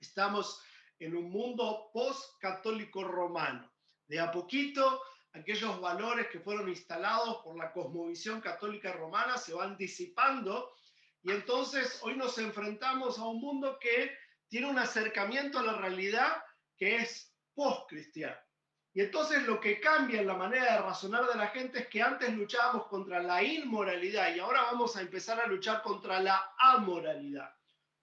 Estamos en un mundo post-católico romano. De a poquito, aquellos valores que fueron instalados por la cosmovisión católica romana se van disipando, y entonces hoy nos enfrentamos a un mundo que tiene un acercamiento a la realidad que es post-cristiano. Y entonces lo que cambia en la manera de razonar de la gente es que antes luchábamos contra la inmoralidad y ahora vamos a empezar a luchar contra la amoralidad.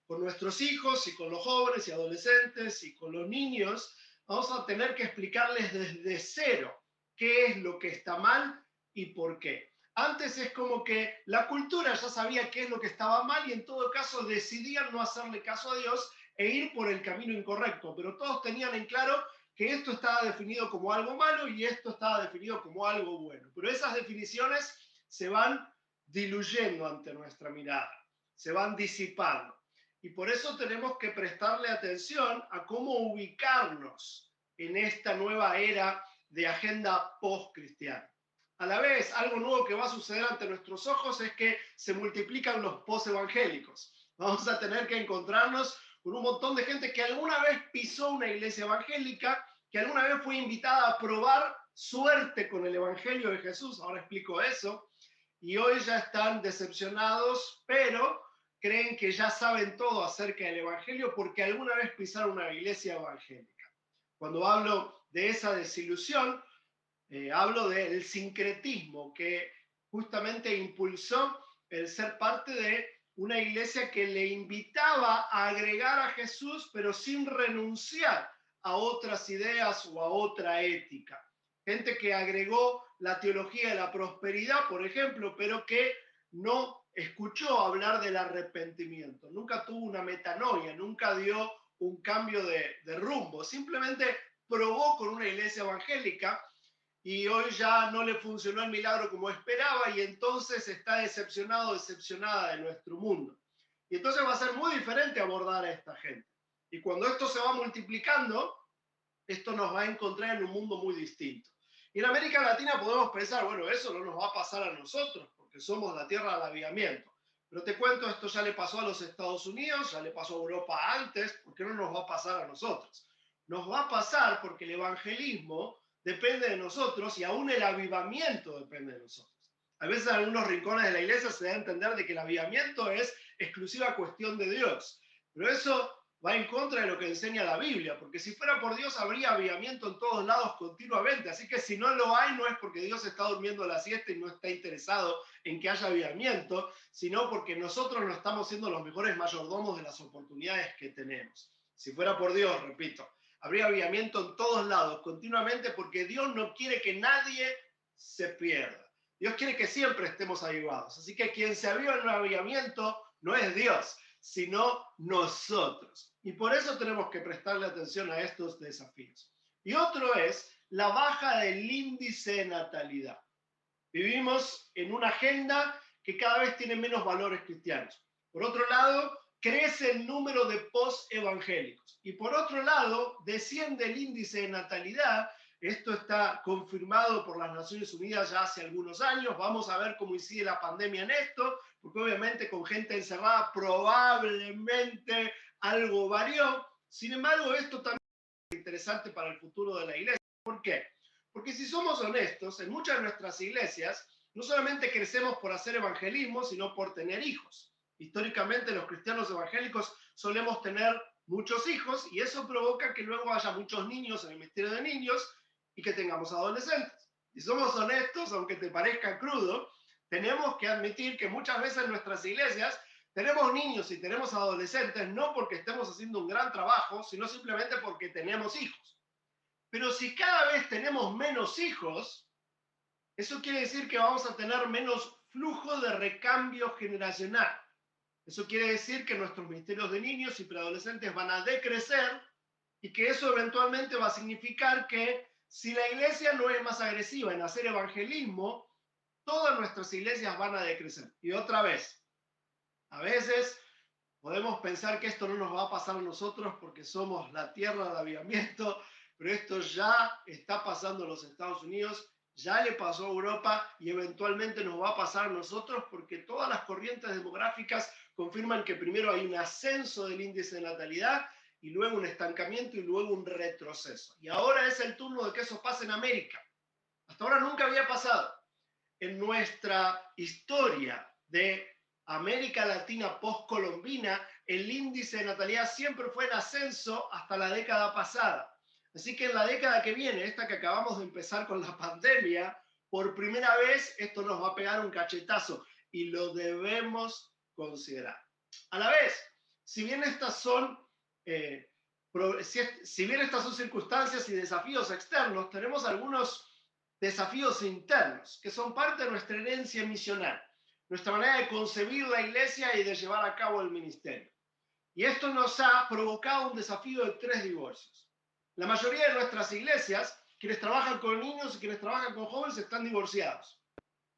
Con nuestros hijos y con los jóvenes y adolescentes y con los niños vamos a tener que explicarles desde cero qué es lo que está mal y por qué. Antes es como que la cultura ya sabía qué es lo que estaba mal y en todo caso decidían no hacerle caso a Dios e ir por el camino incorrecto, pero todos tenían en claro que esto estaba definido como algo malo y esto estaba definido como algo bueno. Pero esas definiciones se van diluyendo ante nuestra mirada, se van disipando. Y por eso tenemos que prestarle atención a cómo ubicarnos en esta nueva era de agenda post-cristiana. A la vez, algo nuevo que va a suceder ante nuestros ojos es que se multiplican los post-evangélicos. Vamos a tener que encontrarnos con un montón de gente que alguna vez pisó una iglesia evangélica, que alguna vez fue invitada a probar suerte con el evangelio de Jesús, ahora explico eso, y hoy ya están decepcionados, pero creen que ya saben todo acerca del evangelio porque alguna vez pisaron una iglesia evangélica. Cuando hablo de esa desilusión, hablo del sincretismo que justamente impulsó el ser parte de una iglesia que le invitaba a agregar a Jesús, pero sin renunciar a otras ideas o a otra ética. Gente que agregó la teología de la prosperidad, por ejemplo, pero que no escuchó hablar del arrepentimiento, nunca tuvo una metanoia, nunca dio un cambio de rumbo, simplemente probó con una iglesia evangélica y hoy ya no le funcionó el milagro como esperaba y entonces está decepcionado, decepcionada de nuestro mundo. Y entonces va a ser muy diferente abordar a esta gente. Y cuando esto se va multiplicando, esto nos va a encontrar en un mundo muy distinto. Y en América Latina podemos pensar, bueno, eso no nos va a pasar a nosotros, porque somos la tierra del avivamiento. Pero te cuento, esto ya le pasó a los Estados Unidos, ya le pasó a Europa antes, ¿por qué no nos va a pasar a nosotros? Nos va a pasar porque el evangelismo depende de nosotros y aún el avivamiento depende de nosotros. A veces en algunos rincones de la iglesia se da a entender de que el avivamiento es exclusiva cuestión de Dios, pero eso va en contra de lo que enseña la Biblia, porque si fuera por Dios habría avivamiento en todos lados continuamente, así que si no lo hay no es porque Dios está durmiendo la siesta y no está interesado en que haya avivamiento, sino porque nosotros no estamos siendo los mejores mayordomos de las oportunidades que tenemos. Si fuera por Dios, repito, habría avivamiento en todos lados continuamente porque Dios no quiere que nadie se pierda. Dios quiere que siempre estemos avivados, así que quien se aviva en un avivamiento no es Dios, sino nosotros. Y por eso tenemos que prestarle atención a estos desafíos. Y otro es la baja del índice de natalidad. Vivimos en una agenda que cada vez tiene menos valores cristianos. Por otro lado, crece el número de post-evangélicos. Y por otro lado, desciende el índice de natalidad. Esto está confirmado por las Naciones Unidas ya hace algunos años. Vamos a ver cómo incide la pandemia en esto, porque obviamente con gente encerrada probablemente algo varió. Sin embargo, esto también es interesante para el futuro de la iglesia. ¿Por qué? Porque si somos honestos, en muchas de nuestras iglesias no solamente crecemos por hacer evangelismo, sino por tener hijos. Históricamente los cristianos evangélicos solemos tener muchos hijos y eso provoca que luego haya muchos niños en el ministerio de niños y que tengamos adolescentes. Si somos honestos, aunque te parezca crudo, tenemos que admitir que muchas veces en nuestras iglesias tenemos niños y tenemos adolescentes no porque estemos haciendo un gran trabajo, sino simplemente porque tenemos hijos. Pero si cada vez tenemos menos hijos, eso quiere decir que vamos a tener menos flujo de recambio generacional. Eso quiere decir que nuestros ministerios de niños y preadolescentes van a decrecer y que eso eventualmente va a significar que si la iglesia no es más agresiva en hacer evangelismo, todas nuestras iglesias van a decrecer. Y otra vez, a veces podemos pensar que esto no nos va a pasar a nosotros porque somos la tierra del avivamiento, pero esto ya está pasando en los Estados Unidos, ya le pasó a Europa y eventualmente nos va a pasar a nosotros porque todas las corrientes demográficas confirman que primero hay un ascenso del índice de natalidad y luego un estancamiento y luego un retroceso. Y ahora es el turno de que eso pase en América. Hasta ahora nunca había pasado. En nuestra historia de América Latina postcolombina, el índice de natalidad siempre fue en ascenso hasta la década pasada. Así que en la década que viene, esta que acabamos de empezar con la pandemia, por primera vez esto nos va a pegar un cachetazo y lo debemos considerar. A la vez, si bien estas son circunstancias y desafíos externos, tenemos algunos desafíos internos que son parte de nuestra herencia misional, nuestra manera de concebir la iglesia y de llevar a cabo el ministerio. Y esto nos ha provocado un desafío de 3 divorcios. La mayoría de nuestras iglesias, quienes trabajan con niños y quienes trabajan con jóvenes, están divorciados.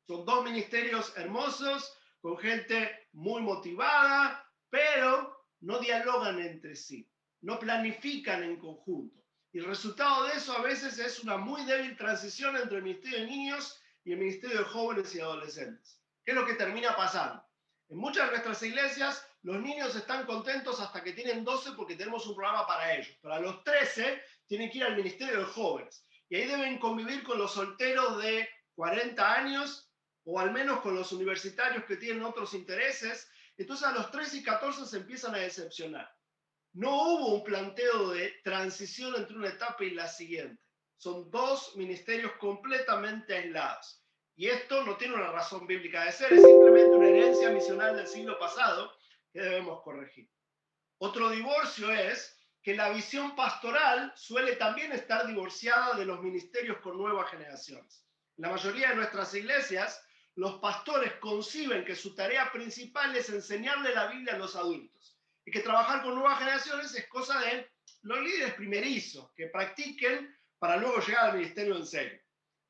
Son 2 ministerios hermosos, con gente muy motivada, pero no dialogan entre sí, no planifican en conjunto. Y el resultado de eso a veces es una muy débil transición entre el ministerio de niños y el ministerio de jóvenes y adolescentes. ¿Qué es lo que termina pasando? En muchas de nuestras iglesias, los niños están contentos hasta que tienen 12 porque tenemos un programa para ellos. Pero a los 13 tienen que ir al ministerio de jóvenes. Y ahí deben convivir con los solteros de 40 años o al menos con los universitarios que tienen otros intereses. Entonces a los 13 y 14 se empiezan a decepcionar. No hubo un planteo de transición entre una etapa y la siguiente. Son 2 ministerios completamente aislados. Y esto no tiene una razón bíblica de ser, es simplemente una herencia misional del siglo pasado que debemos corregir. Otro divorcio es que la visión pastoral suele también estar divorciada de los ministerios con nuevas generaciones. En la mayoría de nuestras iglesias, los pastores conciben que su tarea principal es enseñarle la Biblia a los adultos y que trabajar con nuevas generaciones es cosa de los líderes primerizos que practiquen para luego llegar al ministerio en serio.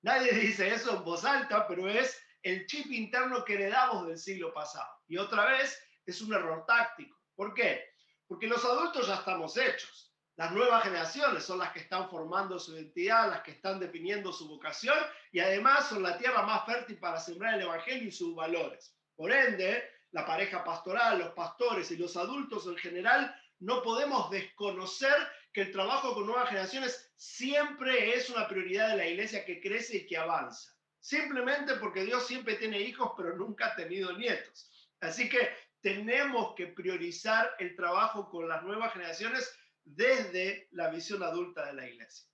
Nadie dice eso en voz alta, pero es el chip interno que heredamos del siglo pasado. Y otra vez es un error táctico. ¿Por qué? Porque los adultos ya estamos hechos. Las nuevas generaciones son las que están formando su identidad, las que están definiendo su vocación y además son la tierra más fértil para sembrar el evangelio y sus valores. Por ende, la pareja pastoral, los pastores y los adultos en general no podemos desconocer que el trabajo con nuevas generaciones siempre es una prioridad de la iglesia que crece y que avanza. Simplemente porque Dios siempre tiene hijos, pero nunca ha tenido nietos. Así que tenemos que priorizar el trabajo con las nuevas generaciones desde la visión adulta de la iglesia.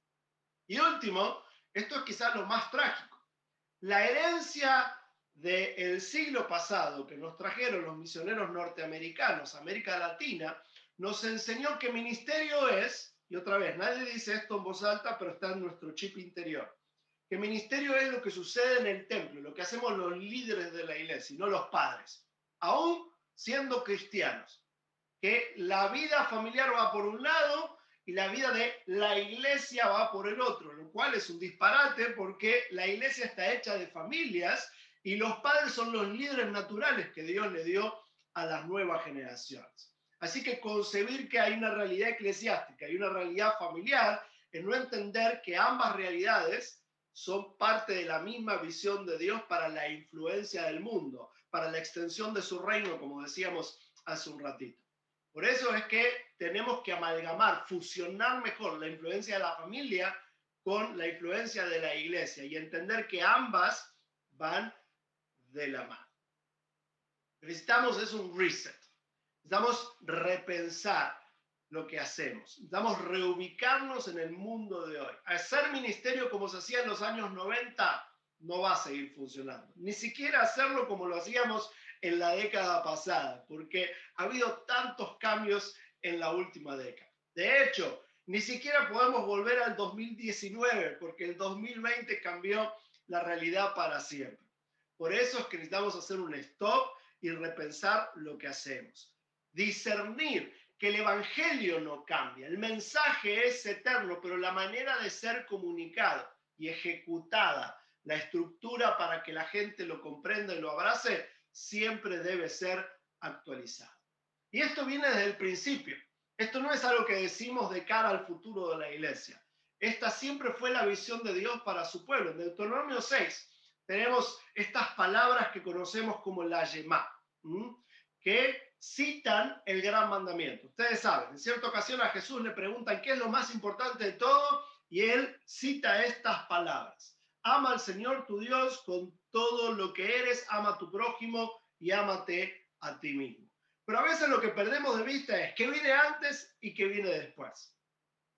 Y último, esto es quizás lo más trágico. La herencia del siglo pasado que nos trajeron los misioneros norteamericanos, América Latina, nos enseñó que ministerio es, y otra vez, nadie dice esto en voz alta, pero está en nuestro chip interior, que ministerio es lo que sucede en el templo, lo que hacemos los líderes de la iglesia y no los padres, aún siendo cristianos, que la vida familiar va por un lado y la vida de la iglesia va por el otro, lo cual es un disparate porque la iglesia está hecha de familias y los padres son los líderes naturales que Dios le dio a las nuevas generaciones. Así que concebir que hay una realidad eclesiástica y una realidad familiar es no entender que ambas realidades son parte de la misma visión de Dios para la influencia del mundo, para la extensión de su reino, como decíamos hace un ratito. Por eso es que tenemos que amalgamar, fusionar mejor la influencia de la familia con la influencia de la iglesia y entender que ambas van de la mano. Necesitamos es un reset. Necesitamos repensar lo que hacemos. Necesitamos reubicarnos en el mundo de hoy. Hacer ministerio como se hacía en los años 90 no va a seguir funcionando. Ni siquiera hacerlo como lo hacíamos en la década pasada, porque ha habido tantos cambios en la última década. De hecho, ni siquiera podemos volver al 2019, porque el 2020 cambió la realidad para siempre. Por eso es que necesitamos hacer un stop y repensar lo que hacemos. Discernir que el evangelio no cambia, el mensaje es eterno, pero la manera de ser comunicado y ejecutada, la estructura para que la gente lo comprenda y lo abrace, siempre debe ser actualizada. Y esto viene desde el principio. Esto no es algo que decimos de cara al futuro de la iglesia. Esta siempre fue la visión de Dios para su pueblo. En Deuteronomio 6 tenemos estas palabras que conocemos como la Yemá, que citan el gran mandamiento. Ustedes saben, en cierta ocasión a Jesús le preguntan qué es lo más importante de todo y él cita estas palabras. Ama al Señor tu Dios con todo lo que eres, ama a tu prójimo y ámate a ti mismo. Pero a veces lo que perdemos de vista es qué viene antes y qué viene después.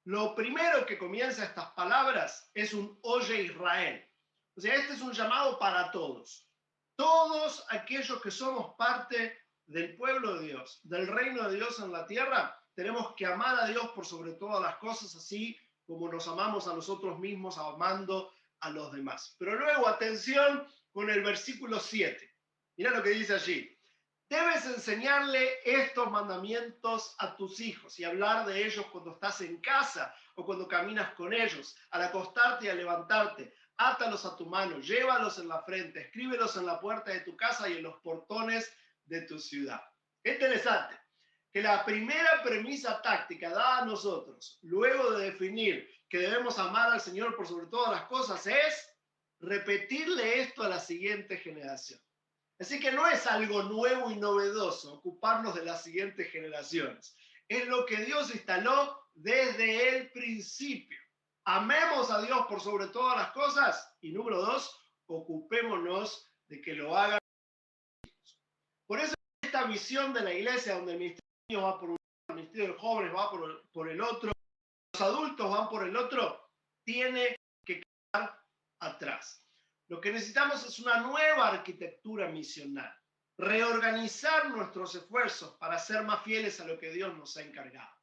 Lo primero que comienza estas palabras es un oye Israel. O sea, este es un llamado para todos. Todos aquellos que somos parte del pueblo de Dios, del reino de Dios en la tierra, tenemos que amar a Dios por sobre todas las cosas, así como nos amamos a nosotros mismos, amando a los demás. Pero luego, atención con el versículo 7. Mira lo que dice allí. Debes enseñarle estos mandamientos a tus hijos y hablar de ellos cuando estás en casa o cuando caminas con ellos, al acostarte y al levantarte. Átalos a tu mano, llévalos en la frente, escríbelos en la puerta de tu casa y en los portones de tu ciudad. Es interesante que la primera premisa táctica dada a nosotros, luego de definir que debemos amar al Señor por sobre todas las cosas, es repetirle esto a la siguiente generación. Así que no es algo nuevo y novedoso ocuparnos de las siguientes generaciones. Es lo que Dios instaló desde el principio. Amemos a Dios por sobre todas las cosas y número 2, ocupémonos de que lo hagan. Por eso esta visión de la iglesia donde el ministerio de niños va por un lado, el ministerio de jóvenes va por el otro, los adultos van por el otro, tiene que quedar atrás. Lo que necesitamos es una nueva arquitectura misional, reorganizar nuestros esfuerzos para ser más fieles a lo que Dios nos ha encargado.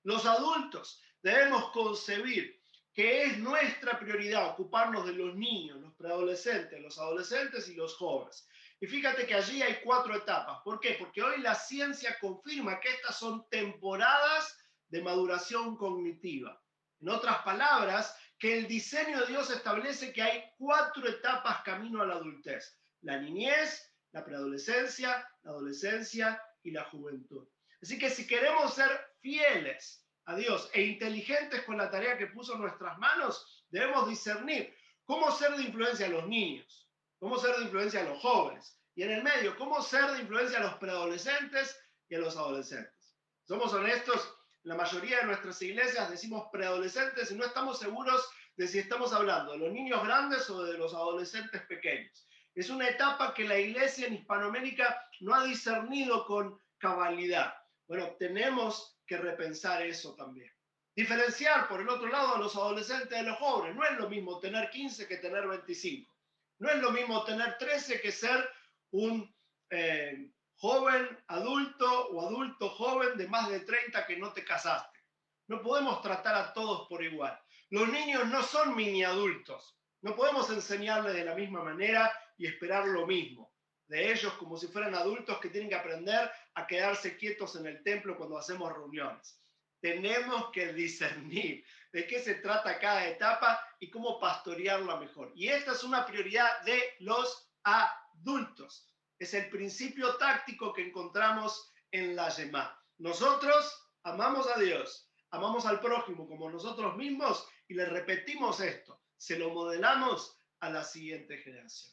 Los adultos debemos concebir que es nuestra prioridad ocuparnos de los niños, los preadolescentes, los adolescentes y los jóvenes. Y fíjate que allí hay 4 etapas. ¿Por qué? Porque hoy la ciencia confirma que estas son temporadas de maduración cognitiva. En otras palabras, que el diseño de Dios establece que hay 4 etapas camino a la adultez: la niñez, la preadolescencia, la adolescencia y la juventud. Así que si queremos ser fieles a Dios e inteligentes con la tarea que puso en nuestras manos, debemos discernir cómo ser de influencia a los niños, cómo ser de influencia a los jóvenes, y en el medio, cómo ser de influencia a los preadolescentes y a los adolescentes. Somos honestos, la mayoría de nuestras iglesias decimos preadolescentes y no estamos seguros de si estamos hablando de los niños grandes o de los adolescentes pequeños. Es una etapa que la iglesia en Hispanoamérica no ha discernido con cabalidad. Bueno, tenemos que repensar eso también. Diferenciar, por el otro lado, a los adolescentes de los jóvenes. No es lo mismo tener 15 que tener 25. No es lo mismo tener 13 que ser un joven adulto o adulto joven de más de 30 que no te casaste. No podemos tratar a todos por igual. Los niños no son mini adultos. No podemos enseñarles de la misma manera y esperar lo mismo de ellos, como si fueran adultos que tienen que aprender a quedarse quietos en el templo cuando hacemos reuniones. Tenemos que discernir de qué se trata cada etapa y cómo pastorearla mejor. Y esta es una prioridad de los adultos. Es el principio táctico que encontramos en la Yemá. Nosotros amamos a Dios, amamos al prójimo como nosotros mismos y le repetimos esto. Se lo modelamos a la siguiente generación.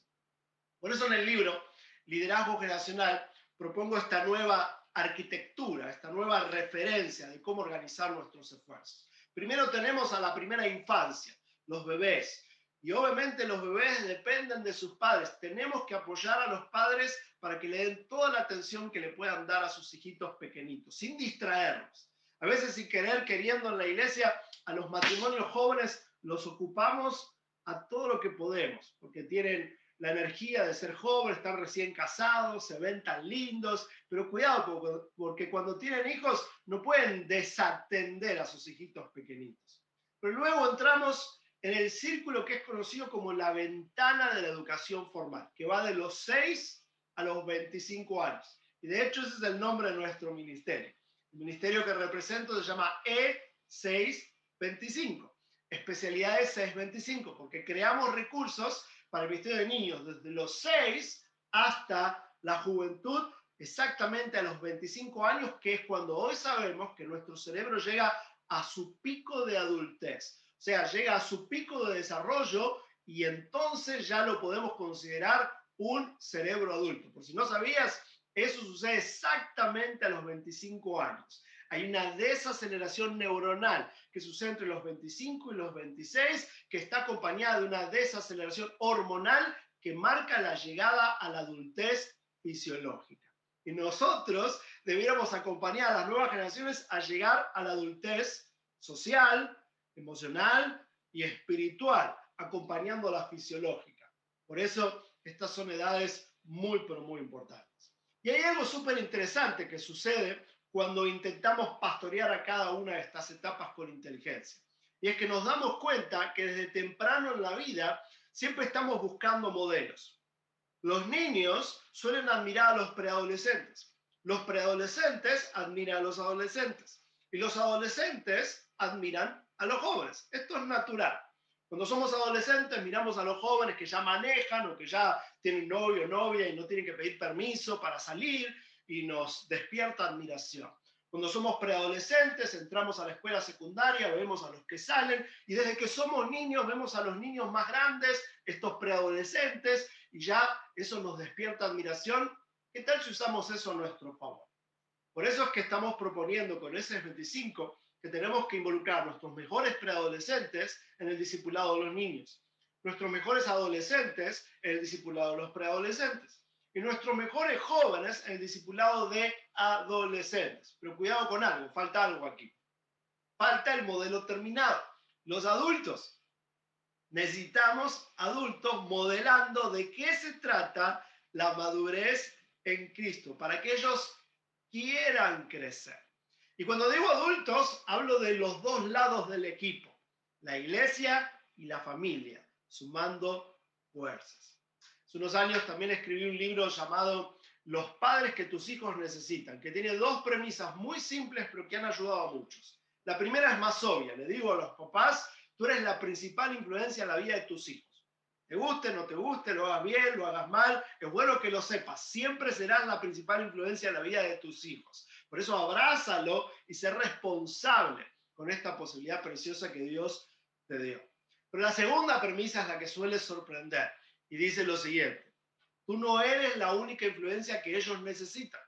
Por eso en el libro Liderazgo Generacional propongo esta nueva arquitectura, esta nueva referencia de cómo organizar nuestros esfuerzos. Primero tenemos a la primera infancia, los bebés. Y obviamente los bebés dependen de sus padres. Tenemos que apoyar a los padres para que le den toda la atención que le puedan dar a sus hijitos pequeñitos, sin distraerlos. A veces sin querer, queriendo en la iglesia, a los matrimonios jóvenes los ocupamos a todo lo que podemos, porque tienen la energía de ser jóvenes, están recién casados, se ven tan lindos, pero cuidado, porque cuando tienen hijos no pueden desatender a sus hijitos pequeñitos. Pero luego entramos en el círculo que es conocido como la ventana de la educación formal, que va de los 6 a los 25 años. Y de hecho ese es el nombre de nuestro ministerio. El ministerio que represento se llama E625, especialidades 625, porque creamos recursos para el Ministerio de Niños desde los 6 hasta la juventud, exactamente a los 25 años, que es cuando hoy sabemos que nuestro cerebro llega a su pico de adultez. O sea, llega a su pico de desarrollo y entonces ya lo podemos considerar un cerebro adulto. Por si no sabías, eso sucede exactamente a los 25 años. Hay una desaceleración neuronal que sucede entre los 25 y los 26, que está acompañada de una desaceleración hormonal que marca la llegada a la adultez fisiológica. Y nosotros debiéramos acompañar a las nuevas generaciones a llegar a la adultez social, emocional y espiritual, acompañando a la fisiológica. Por eso, estas son edades muy, pero muy importantes. Y hay algo súper interesante que sucede cuando intentamos pastorear a cada una de estas etapas con inteligencia. Y es que nos damos cuenta que desde temprano en la vida siempre estamos buscando modelos. Los niños suelen admirar a los preadolescentes. Los preadolescentes admiran a los adolescentes. Y los adolescentes admiran a los jóvenes. Esto es natural. Cuando somos adolescentes miramos a los jóvenes que ya manejan o que ya tienen novio o novia y no tienen que pedir permiso para salir y nos despierta admiración. Cuando somos preadolescentes entramos a la escuela secundaria, vemos a los que salen y desde que somos niños vemos a los niños más grandes, estos preadolescentes, y ya eso nos despierta admiración. ¿Qué tal si usamos eso a nuestro favor? Por eso es que estamos proponiendo con ese 25 que tenemos que involucrar a nuestros mejores preadolescentes en el discipulado de los niños, nuestros mejores adolescentes en el discipulado de los preadolescentes y nuestros mejores jóvenes en el discipulado de adolescentes. Pero cuidado con algo, falta algo aquí. Falta el modelo terminado. Los adultos. Necesitamos adultos modelando de qué se trata la madurez en Cristo, para que ellos quieran crecer. Y cuando digo adultos, hablo de los dos lados del equipo, la iglesia y la familia, sumando fuerzas. Hace unos años también escribí un libro llamado Los padres que tus hijos necesitan, que tiene dos premisas muy simples, pero que han ayudado a muchos. La primera es más obvia, le digo a los papás, tú eres la principal influencia en la vida de tus hijos. Te guste, no te guste, lo hagas bien, lo hagas mal, es bueno que lo sepas, siempre serás la principal influencia en la vida de tus hijos. Por eso abrázalo y sé responsable con esta posibilidad preciosa que Dios te dio. Pero la segunda premisa es la que suele sorprender y dice lo siguiente: tú no eres la única influencia que ellos necesitan.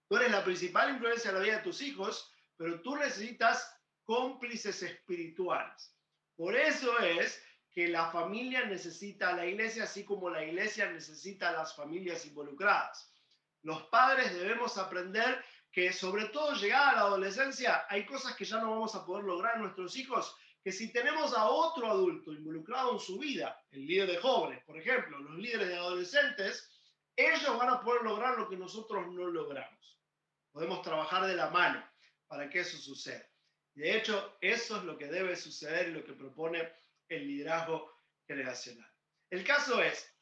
Tú eres la principal influencia en la vida de tus hijos, pero tú necesitas cómplices espirituales. Por eso es que la familia necesita a la iglesia, así como la iglesia necesita a las familias involucradas. Los padres debemos aprender que, sobre todo llegada a la adolescencia, hay cosas que ya no vamos a poder lograr en nuestros hijos, que si tenemos a otro adulto involucrado en su vida, el líder de jóvenes, por ejemplo, los líderes de adolescentes, ellos van a poder lograr lo que nosotros no logramos. Podemos trabajar de la mano para que eso suceda. De hecho, eso es lo que debe suceder y lo que propone el liderazgo generacional. El caso es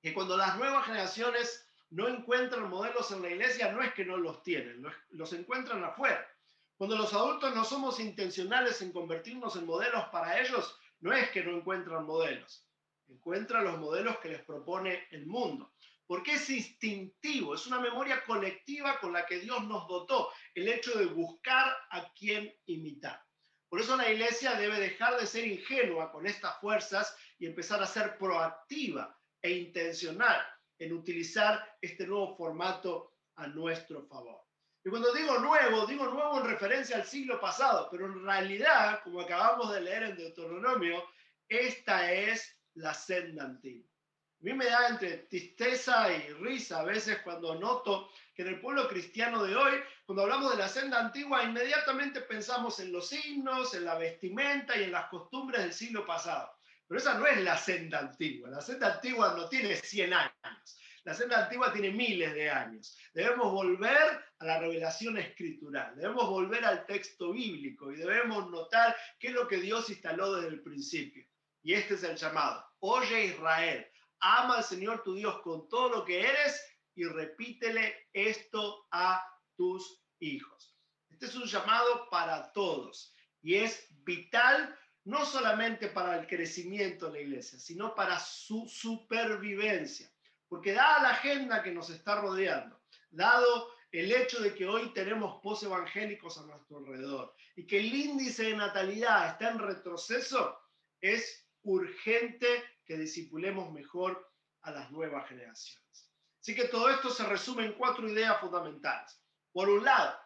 que cuando las nuevas generaciones no encuentran modelos en la iglesia, no es que no los tienen, los encuentran afuera. Cuando los adultos no somos intencionales en convertirnos en modelos para ellos, no es que no encuentran modelos, encuentran los modelos que les propone el mundo. Porque es instintivo, es una memoria colectiva con la que Dios nos dotó, el hecho de buscar a quien imitar. Por eso la iglesia debe dejar de ser ingenua con estas fuerzas y empezar a ser proactiva e intencional en utilizar este nuevo formato a nuestro favor. Y cuando digo nuevo en referencia al siglo pasado, pero en realidad, como acabamos de leer en Deuteronomio, Esta es la senda antigua. A mí me da entre tristeza y risa a veces cuando noto que en el pueblo cristiano de hoy, cuando hablamos de la senda antigua, inmediatamente pensamos en los himnos, en la vestimenta y en las costumbres del siglo pasado. Pero esa no es la senda antigua. La senda antigua no tiene 100 años. La senda antigua tiene miles de años. Debemos volver a la revelación escritural. Debemos volver al texto bíblico y debemos notar qué es lo que Dios instaló desde el principio. Y este es el llamado. Oye Israel, ama al Señor tu Dios con todo lo que eres y repítele esto a tus hijos. Este es un llamado para todos y es vital no solamente para el crecimiento de la iglesia, sino para su supervivencia. Porque dada la agenda que nos está rodeando, dado el hecho de que hoy tenemos posevangélicos a nuestro alrededor y que el índice de natalidad está en retroceso, es urgente que discipulemos mejor a las nuevas generaciones. Así que todo esto se resume en 4 ideas fundamentales. Por un lado,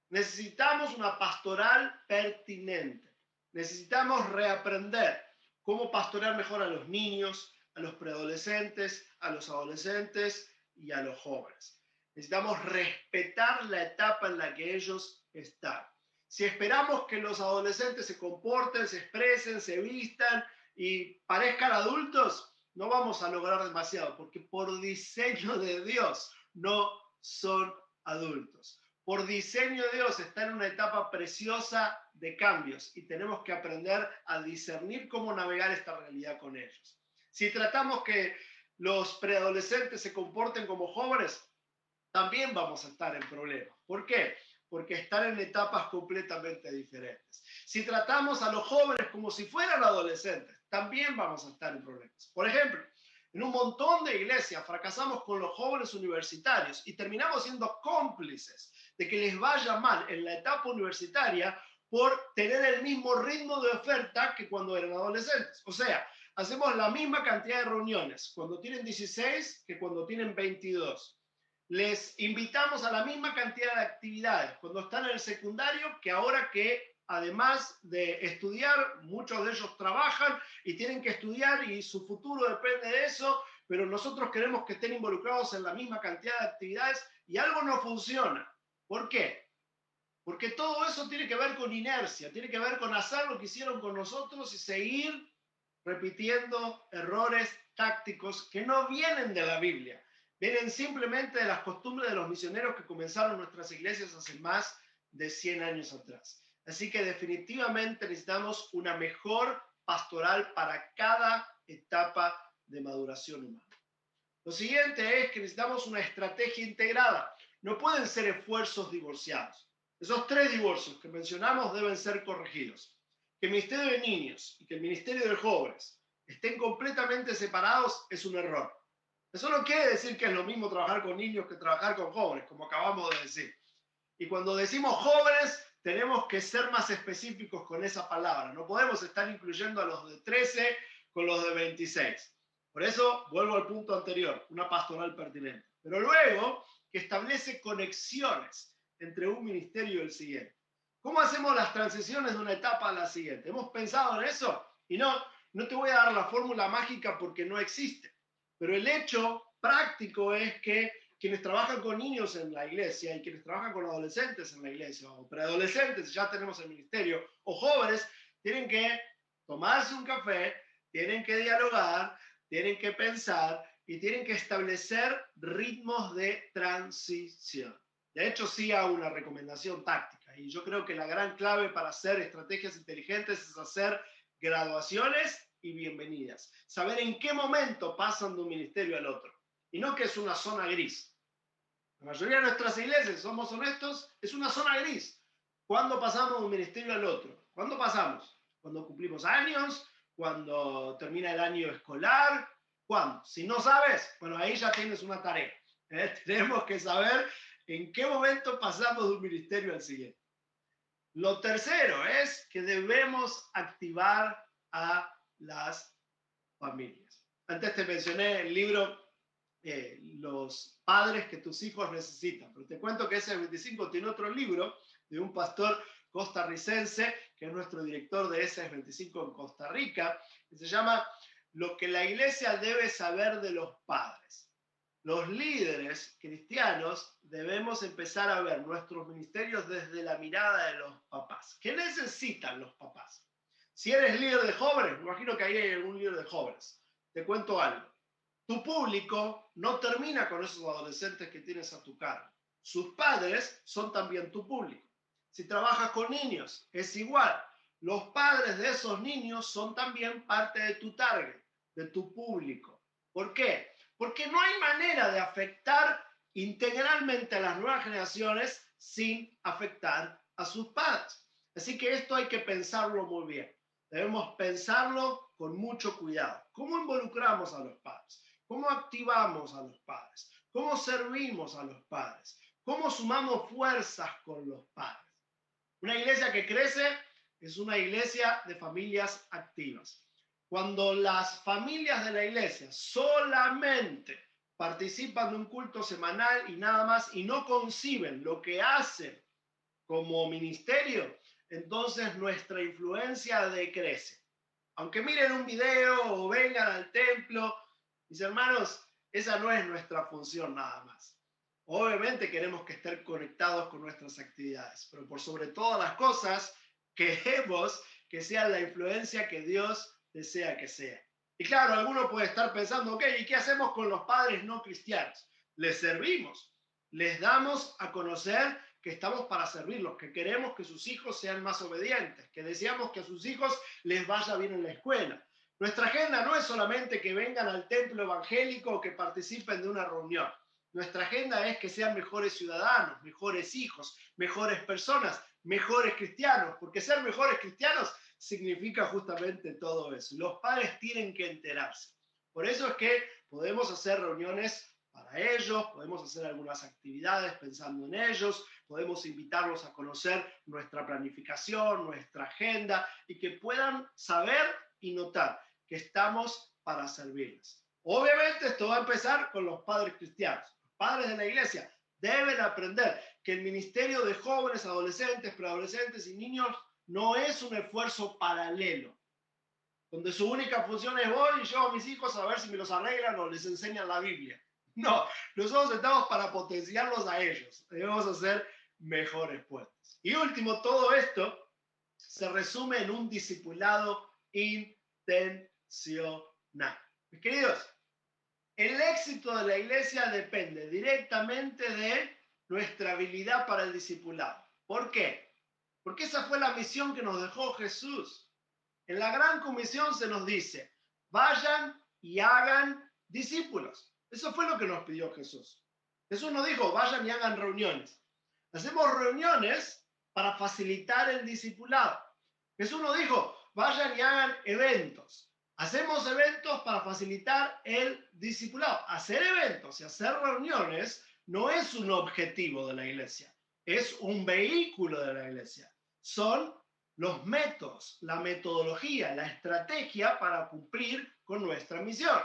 necesitamos una pastoral pertinente. Necesitamos reaprender cómo pastorear mejor a los niños, a los preadolescentes, a los adolescentes y a los jóvenes. Necesitamos respetar la etapa en la que ellos están. Si esperamos que los adolescentes se comporten, se expresen, se vistan y parezcan adultos, no vamos a lograr demasiado, porque por diseño de Dios no son adultos. Por diseño de Dios está en una etapa preciosa de cambios y tenemos que aprender a discernir cómo navegar esta realidad con ellos. Si tratamos que los preadolescentes se comporten como jóvenes, también vamos a estar en problemas. ¿Por qué? Porque están en etapas completamente diferentes. Si tratamos a los jóvenes como si fueran adolescentes, también vamos a estar en problemas. Por ejemplo, en un montón de iglesias fracasamos con los jóvenes universitarios y terminamos siendo cómplices de que les vaya mal en la etapa universitaria por tener el mismo ritmo de oferta que cuando eran adolescentes. O sea, hacemos la misma cantidad de reuniones cuando tienen 16 que cuando tienen 22. Les invitamos a la misma cantidad de actividades cuando están en el secundario que ahora que, además de estudiar, muchos de ellos trabajan y tienen que estudiar y su futuro depende de eso, pero nosotros queremos que estén involucrados en la misma cantidad de actividades y algo no funciona. ¿Por qué? Porque todo eso tiene que ver con inercia, tiene que ver con hacer lo que hicieron con nosotros y seguir repitiendo errores tácticos que no vienen de la Biblia. Vienen simplemente de las costumbres de los misioneros que comenzaron nuestras iglesias hace más de 100 años atrás. Así que definitivamente necesitamos una mejor pastoral para cada etapa de maduración humana. Lo siguiente es que necesitamos una estrategia integrada. No pueden ser esfuerzos divorciados. Esos 3 divorcios que mencionamos deben ser corregidos. Que el ministerio de niños y que el ministerio de jóvenes estén completamente separados es un error. Eso no quiere decir que es lo mismo trabajar con niños que trabajar con jóvenes, como acabamos de decir. Y cuando decimos jóvenes, tenemos que ser más específicos con esa palabra. No podemos estar incluyendo a los de 13 con los de 26. Por eso, vuelvo al punto anterior, una pastoral pertinente. Pero luego, que establece conexiones entre un ministerio y el siguiente. ¿Cómo hacemos las transiciones de una etapa a la siguiente? ¿Hemos pensado en eso? Y no te voy a dar la fórmula mágica porque no existe. Pero el hecho práctico es que quienes trabajan con niños en la iglesia y quienes trabajan con adolescentes en la iglesia, o preadolescentes, ya tenemos el ministerio, o jóvenes, tienen que tomarse un café, tienen que dialogar, tienen que pensar y tienen que establecer ritmos de transición. De hecho, sí hago una recomendación táctica y yo creo que la gran clave para hacer estrategias inteligentes es hacer graduaciones y bienvenidas. Saber en qué momento pasan de un ministerio al otro. Y no que es una zona gris. La mayoría de nuestras iglesias, somos honestos, es una zona gris. ¿Cuándo pasamos de un ministerio al otro? ¿Cuándo pasamos? ¿Cuando cumplimos años? ¿Cuando termina el año escolar? ¿Cuándo? Si no sabes, bueno, ahí ya tienes una tarea. Tenemos que saber en qué momento pasamos de un ministerio al siguiente. Lo tercero es que debemos activar a las familias. Antes te mencioné el libro Los padres que tus hijos necesitan, pero te cuento que ese 25 tiene otro libro de un pastor costarricense, que es nuestro director de SS25 en Costa Rica, que se llama Lo que la iglesia debe saber de los padres. Los líderes cristianos debemos empezar a ver nuestros ministerios desde la mirada de los papás. ¿Qué necesitan los papás? Si eres líder de jóvenes, me imagino que ahí hay algún líder de jóvenes. Te cuento algo. Tu público no termina con esos adolescentes que tienes a tu cargo. Sus padres son también tu público. Si trabajas con niños, es igual. Los padres de esos niños son también parte de tu target, de tu público. ¿Por qué? Porque no hay manera de afectar integralmente a las nuevas generaciones sin afectar a sus padres. Así que esto hay que pensarlo muy bien. Debemos pensarlo con mucho cuidado. ¿Cómo involucramos a los padres? ¿Cómo activamos a los padres? ¿Cómo servimos a los padres? ¿Cómo sumamos fuerzas con los padres? Una iglesia que crece es una iglesia de familias activas. Cuando las familias de la iglesia solamente participan de un culto semanal y nada más y no conciben lo que hacen como ministerio, entonces nuestra influencia decrece. Aunque miren un video o vengan al templo, mis hermanos, esa no es nuestra función nada más. Obviamente queremos que estén conectados con nuestras actividades, pero por sobre todas las cosas, queremos que sea la influencia que Dios desea que sea. Y claro, alguno puede estar pensando, ok, ¿y qué hacemos con los padres no cristianos? Les servimos, les damos a conocer que estamos para servirlos, que queremos que sus hijos sean más obedientes, que deseamos que a sus hijos les vaya bien en la escuela. Nuestra agenda no es solamente que vengan al templo evangélico o que participen de una reunión. Nuestra agenda es que sean mejores ciudadanos, mejores hijos, mejores personas, mejores cristianos, porque ser mejores cristianos significa justamente todo eso. Los padres tienen que enterarse. Por eso es que podemos hacer reuniones para ellos, podemos hacer algunas actividades pensando en ellos, podemos invitarlos a conocer nuestra planificación, nuestra agenda y que puedan saber y notar que estamos para servirles. Obviamente esto va a empezar con los padres cristianos. Los padres de la iglesia deben aprender que el ministerio de jóvenes, adolescentes, preadolescentes y niños no es un esfuerzo paralelo, donde su única función es voy y llevo a mis hijos a ver si me los arreglan o les enseñan la Biblia. No, nosotros estamos para potenciarlos a ellos. Debemos hacer mejores puentes. Y último, todo esto se resume en un discipulado intencional. Mis queridos, el éxito de la iglesia depende directamente de nuestra habilidad para el discipulado. ¿Por qué? Porque esa fue la misión que nos dejó Jesús. En la gran comisión se nos dice, vayan y hagan discípulos. Eso fue lo que nos pidió Jesús. Jesús nos dijo, vayan y hagan reuniones. Hacemos reuniones para facilitar el discipulado. Jesús nos dijo, vayan y hagan eventos. Hacemos eventos para facilitar el discipulado. Hacer eventos y hacer reuniones no es un objetivo de la iglesia, es un vehículo de la iglesia. Son los métodos, la metodología, la estrategia para cumplir con nuestra misión.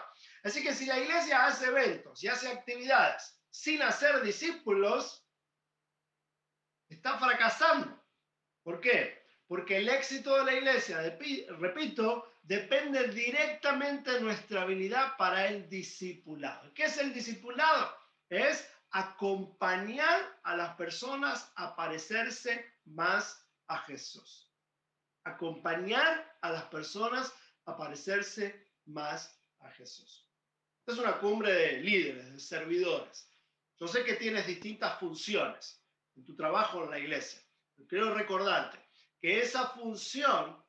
Así que si la iglesia hace eventos y hace actividades sin hacer discípulos, está fracasando. ¿Por qué? Porque el éxito de la iglesia, repito, depende directamente de nuestra habilidad para el discipulado. ¿Qué es el discipulado? Es acompañar a las personas a parecerse más a Jesús. Acompañar a las personas a parecerse más a Jesús. Esta es una cumbre de líderes, de servidores. Yo sé que tienes distintas funciones en tu trabajo en la iglesia. Pero quiero recordarte que esa función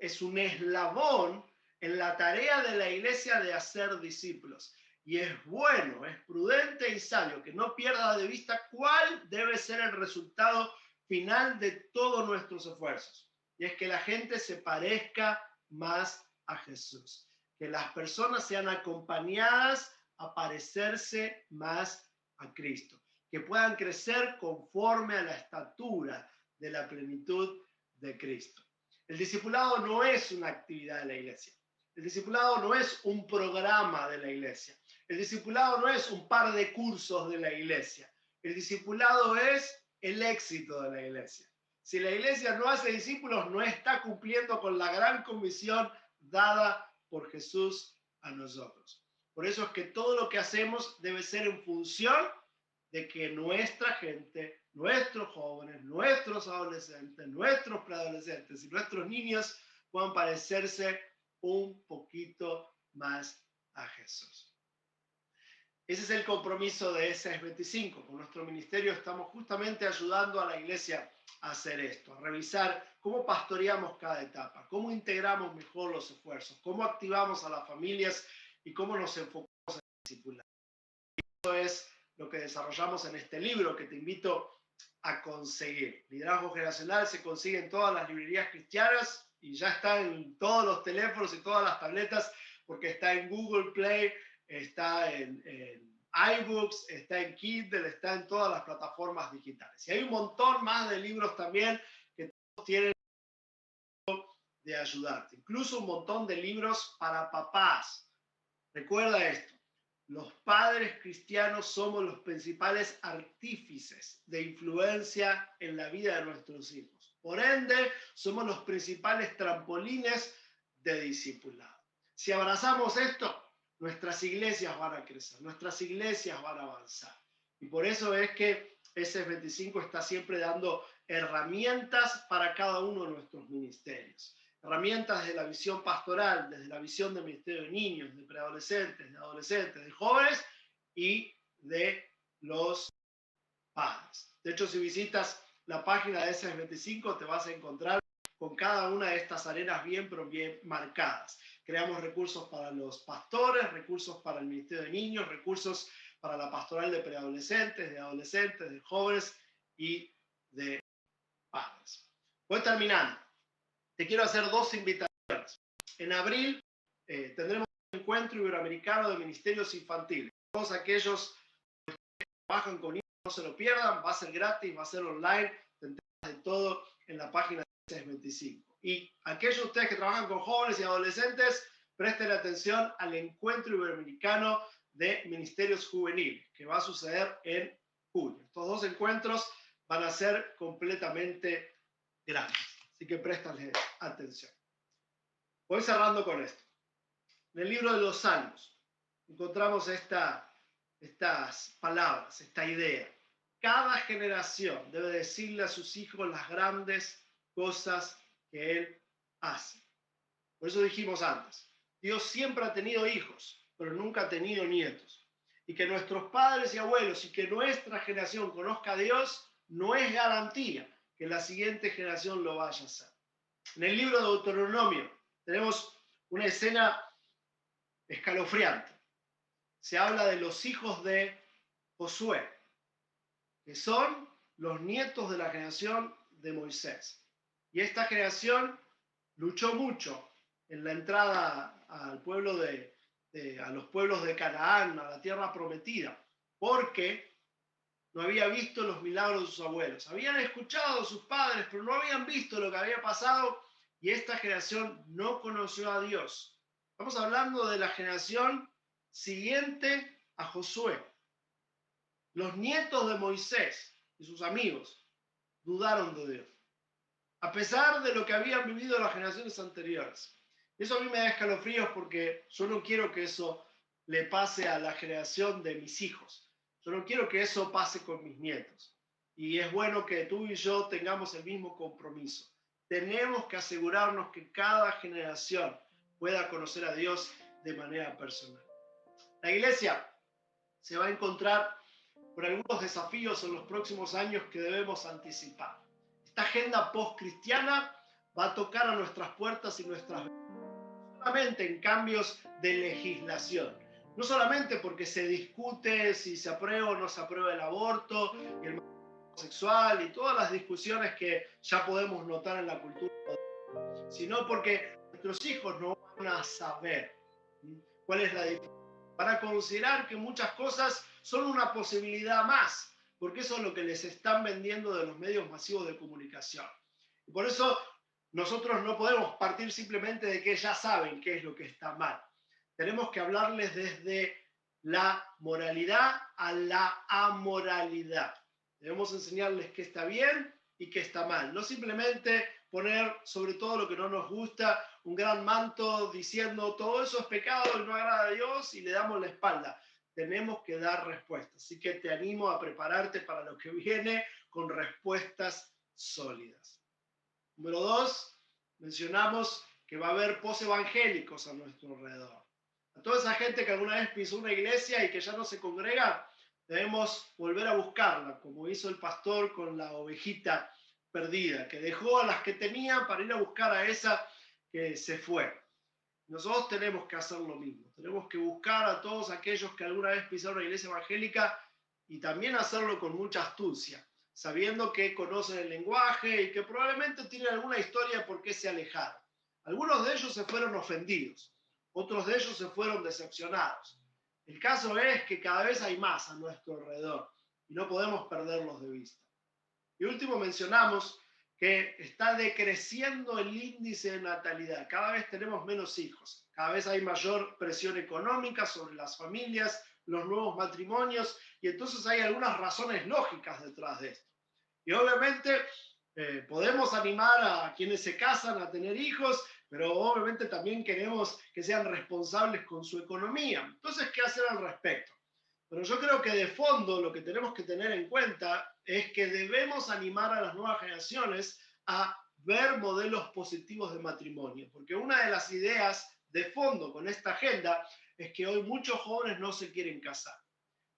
es un eslabón en la tarea de la iglesia de hacer discípulos. Y es bueno, es prudente y sabio que no pierdas de vista cuál debe ser el resultado final de todos nuestros esfuerzos. Y es que la gente se parezca más a Jesús. Que las personas sean acompañadas a parecerse más a Cristo. Que puedan crecer conforme a la estatura de la plenitud de Cristo. El discipulado no es una actividad de la iglesia. El discipulado no es un programa de la iglesia. El discipulado no es un par de cursos de la iglesia. El discipulado es el éxito de la iglesia. Si la iglesia no hace discípulos, no está cumpliendo con la gran comisión dada por Jesús a nosotros. Por eso es que todo lo que hacemos debe ser en función de que nuestra gente, nuestros jóvenes, nuestros adolescentes, nuestros preadolescentes y nuestros niños puedan parecerse un poquito más a Jesús. Ese es el compromiso de SS25. Con nuestro ministerio estamos justamente ayudando a la iglesia a hacer esto, a revisar cómo pastoreamos cada etapa, cómo integramos mejor los esfuerzos, cómo activamos a las familias y cómo nos enfocamos en el discipulado. Eso es lo que desarrollamos en este libro que te invito a conseguir. Liderazgo Generacional se consigue en todas las librerías cristianas y ya está en todos los teléfonos y todas las tabletas porque está en Google Play, está en iBooks, está en Kindle, está en todas las plataformas digitales. Y hay un montón más de libros también que todos tienen de ayudarte. Incluso un montón de libros para papás. Recuerda esto. Los padres cristianos somos los principales artífices de influencia en la vida de nuestros hijos. Por ende, somos los principales trampolines de discipulado. Si abrazamos esto, nuestras iglesias van a crecer, nuestras iglesias van a avanzar. Y por eso es que SS25 está siempre dando herramientas para cada uno de nuestros ministerios. Herramientas desde la visión pastoral, desde la visión del ministerio de niños, de preadolescentes, de adolescentes, de jóvenes y de los padres. De hecho, si visitas la página de SS25, te vas a encontrar con cada una de estas arenas bien, pero bien marcadas. Creamos recursos para los pastores, recursos para el ministerio de niños, recursos para la pastoral de preadolescentes, de adolescentes, de jóvenes y de padres. Voy terminando. Te quiero hacer dos invitaciones. En abril tendremos un encuentro iberoamericano de ministerios infantiles. Todos aquellos que trabajan con niños no se lo pierdan, va a ser gratis, va a ser online, te enteras de todo en la página de SS25. Y aquellos de ustedes que trabajan con jóvenes y adolescentes, presten atención al encuentro iberoamericano de ministerios juveniles, que va a suceder en julio. Estos dos encuentros van a ser completamente gratis. Así que préstale atención. Voy cerrando con esto. En el libro de los Salmos encontramos estas palabras, esta idea. Cada generación debe decirle a sus hijos las grandes cosas que Él hace. Por eso dijimos antes, Dios siempre ha tenido hijos, pero nunca ha tenido nietos. Y que nuestros padres y abuelos y que nuestra generación conozca a Dios no es garantía que la siguiente generación lo vaya a hacer. En el libro de Deuteronomio tenemos una escena escalofriante. Se habla de los hijos de Josué, que son los nietos de la generación de Moisés. Y esta generación luchó mucho en la entrada al pueblo a los pueblos de Canaán, a la tierra prometida, porque no había visto los milagros de sus abuelos. Habían escuchado a sus padres, pero no habían visto lo que había pasado y esta generación no conoció a Dios. Estamos hablando de la generación siguiente a Josué. Los nietos de Moisés y sus amigos dudaron de Dios, a pesar de lo que habían vivido las generaciones anteriores. Eso a mí me da escalofríos porque yo no quiero que eso le pase a la generación de mis hijos. Yo no quiero que eso pase con mis nietos. Y es bueno que tú y yo tengamos el mismo compromiso. Tenemos que asegurarnos que cada generación pueda conocer a Dios de manera personal. La iglesia se va a encontrar con algunos desafíos en los próximos años que debemos anticipar. Esta agenda post-cristiana va a tocar a nuestras puertas y nuestras vidas, no solamente en cambios de legislación, no solamente porque se discute si se aprueba o no se aprueba el aborto y el matrimonio sexual y todas las discusiones que ya podemos notar en la cultura, sino porque nuestros hijos no van a saber cuál es la diferencia. Van a considerar que muchas cosas son una posibilidad más, porque eso es lo que les están vendiendo de los medios masivos de comunicación. Y por eso nosotros no podemos partir simplemente de que ya saben qué es lo que está mal. Tenemos que hablarles desde la moralidad a la amoralidad. Debemos enseñarles qué está bien y qué está mal. No simplemente poner sobre todo lo que no nos gusta un gran manto diciendo todo eso es pecado y no agrada a Dios y le damos la espalda. Tenemos que dar respuestas. Así que te animo a prepararte para lo que viene con respuestas sólidas. Número 2, mencionamos que va a haber posevangélicos a nuestro alrededor. A toda esa gente que alguna vez pisó una iglesia y que ya no se congrega, debemos volver a buscarla, como hizo el pastor con la ovejita perdida, que dejó a las que tenía para ir a buscar a esa que se fue. Nosotros tenemos que hacer lo mismo, tenemos que buscar a todos aquellos que alguna vez pisaron la iglesia evangélica y también hacerlo con mucha astucia, sabiendo que conocen el lenguaje y que probablemente tienen alguna historia de por qué se alejaron. Algunos de ellos se fueron ofendidos, otros de ellos se fueron decepcionados. El caso es que cada vez hay más a nuestro alrededor y no podemos perderlos de vista. Y último, mencionamos que está decreciendo el índice de natalidad. Cada vez tenemos menos hijos, cada vez hay mayor presión económica sobre las familias, los nuevos matrimonios, y entonces hay algunas razones lógicas detrás de esto. Y obviamente podemos animar a quienes se casan a tener hijos, pero obviamente también queremos que sean responsables con su economía. Entonces, ¿qué hacer al respecto? Pero yo creo que de fondo lo que tenemos que tener en cuenta es que debemos animar a las nuevas generaciones a ver modelos positivos de matrimonio, porque una de las ideas de fondo con esta agenda es que hoy muchos jóvenes no se quieren casar.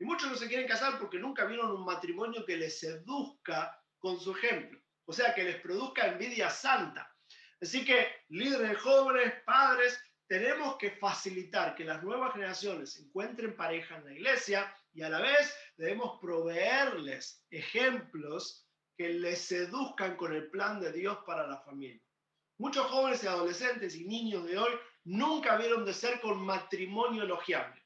Y muchos no se quieren casar porque nunca vieron un matrimonio que les seduzca con su ejemplo, o sea, que les produzca envidia santa. Así que líderes jóvenes, padres, tenemos que facilitar que las nuevas generaciones encuentren pareja en la iglesia y a la vez debemos proveerles ejemplos que les seduzcan con el plan de Dios para la familia. Muchos jóvenes y adolescentes y niños de hoy nunca vieron de cerca un matrimonio elogiable.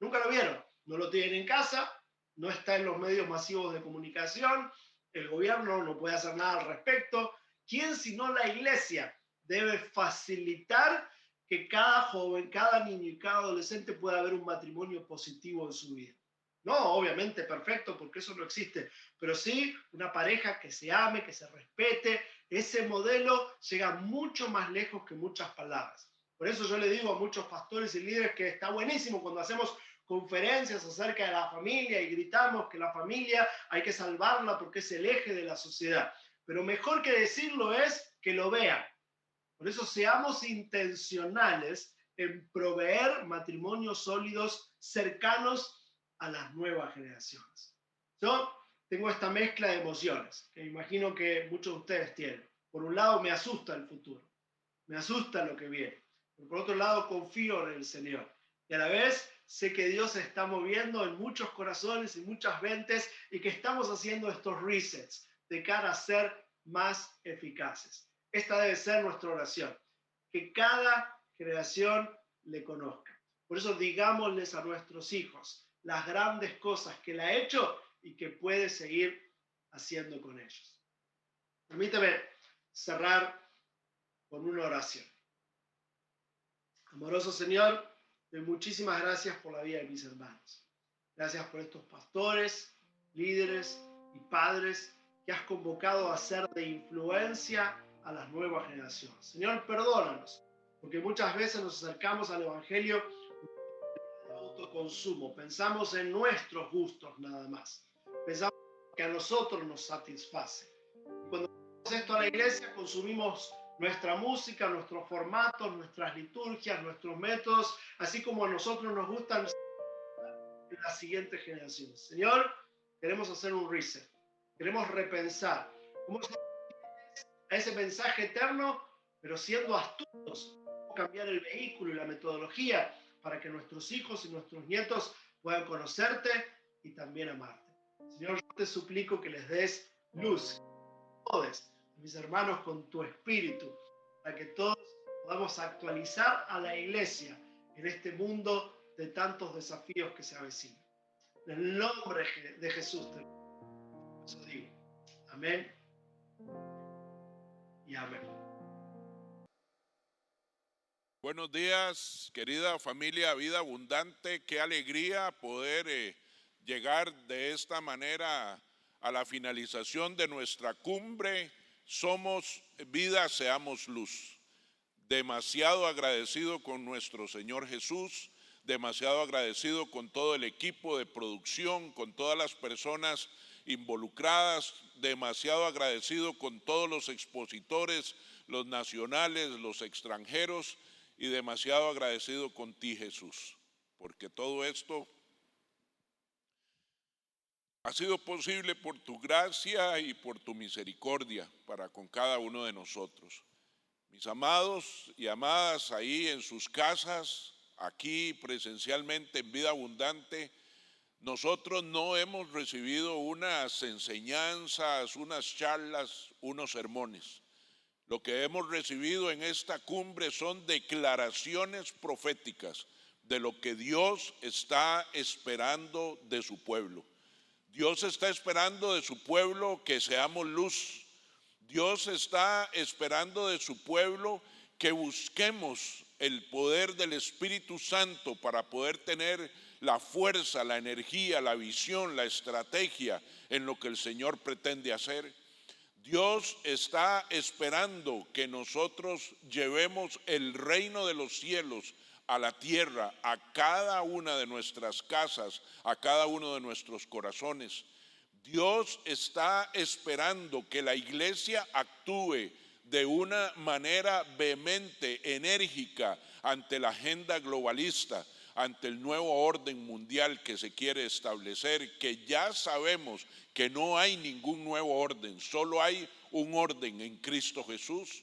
Nunca lo vieron. No lo tienen en casa, no está en los medios masivos de comunicación, el gobierno no puede hacer nada al respecto. ¿Quién sino la iglesia debe facilitar que cada joven, cada niño y cada adolescente pueda ver un matrimonio positivo en su vida? No, obviamente perfecto, porque eso no existe, pero sí una pareja que se ame, que se respete. Ese modelo llega mucho más lejos que muchas palabras. Por eso yo le digo a muchos pastores y líderes que está buenísimo cuando hacemos conferencias acerca de la familia y gritamos que la familia hay que salvarla porque es el eje de la sociedad. Pero mejor que decirlo es que lo vean. Por eso seamos intencionales en proveer matrimonios sólidos cercanos a las nuevas generaciones. Yo tengo esta mezcla de emociones que imagino que muchos de ustedes tienen. Por un lado me asusta el futuro, me asusta lo que viene. Pero por otro lado confío en el Señor. Y a la vez sé que Dios se está moviendo en muchos corazones y muchas mentes y que estamos haciendo estos resets de cara a ser más eficaces. Esta debe ser nuestra oración, que cada generación le conozca. Por eso digámosles a nuestros hijos las grandes cosas que Él ha hecho y que puede seguir haciendo con ellos. Permítame cerrar con una oración. Amoroso Señor, doy muchísimas gracias por la vida de mis hermanos. Gracias por estos pastores, líderes y padres que has convocado a ser de influencia a las nuevas generaciones. Señor, perdónanos, porque muchas veces nos acercamos al Evangelio de autoconsumo. Pensamos en nuestros gustos nada más. Pensamos que a nosotros nos satisface. Y cuando hacemos esto a la iglesia, consumimos nuestra música, nuestros formatos, nuestras liturgias, nuestros métodos, así como a nosotros nos gustan en las siguientes generaciones. Señor, queremos hacer un reset. Queremos repensar cómo a ese mensaje eterno, pero siendo astutos, cambiar el vehículo y la metodología para que nuestros hijos y nuestros nietos puedan conocerte y también amarte. Señor, yo te suplico que les des luz, todos, mis hermanos, con tu espíritu, para que todos podamos actualizar a la iglesia en este mundo de tantos desafíos que se avecinan. En el nombre de Jesús te lo digo. Amén y amén. Buenos días, querida familia Vida Abundante. Qué alegría poder llegar de esta manera a la finalización de nuestra cumbre Somos Vida, Seamos Luz. Demasiado agradecido con nuestro Señor Jesús, demasiado agradecido con todo el equipo de producción, con todas las personas involucradas, demasiado agradecido con todos los expositores, los nacionales, los extranjeros, y demasiado agradecido con ti, Jesús, porque todo esto ha sido posible por tu gracia y por tu misericordia para con cada uno de nosotros. Mis amados y amadas ahí en sus casas, aquí presencialmente en Vida Abundante, nosotros no hemos recibido unas enseñanzas, unas charlas, unos sermones. Lo que hemos recibido en esta cumbre son declaraciones proféticas de lo que Dios está esperando de su pueblo. Dios está esperando de su pueblo que seamos luz. Dios está esperando de su pueblo que busquemos el poder del Espíritu Santo para poder tener la fuerza, la energía, la visión, la estrategia en lo que el Señor pretende hacer. Dios está esperando que nosotros llevemos el reino de los cielos a la tierra, a cada una de nuestras casas, a cada uno de nuestros corazones. Dios está esperando que la iglesia actúe de una manera vehemente, enérgica, ante la agenda globalista, ante el nuevo orden mundial que se quiere establecer, que ya sabemos que no hay ningún nuevo orden, solo hay un orden en Cristo Jesús.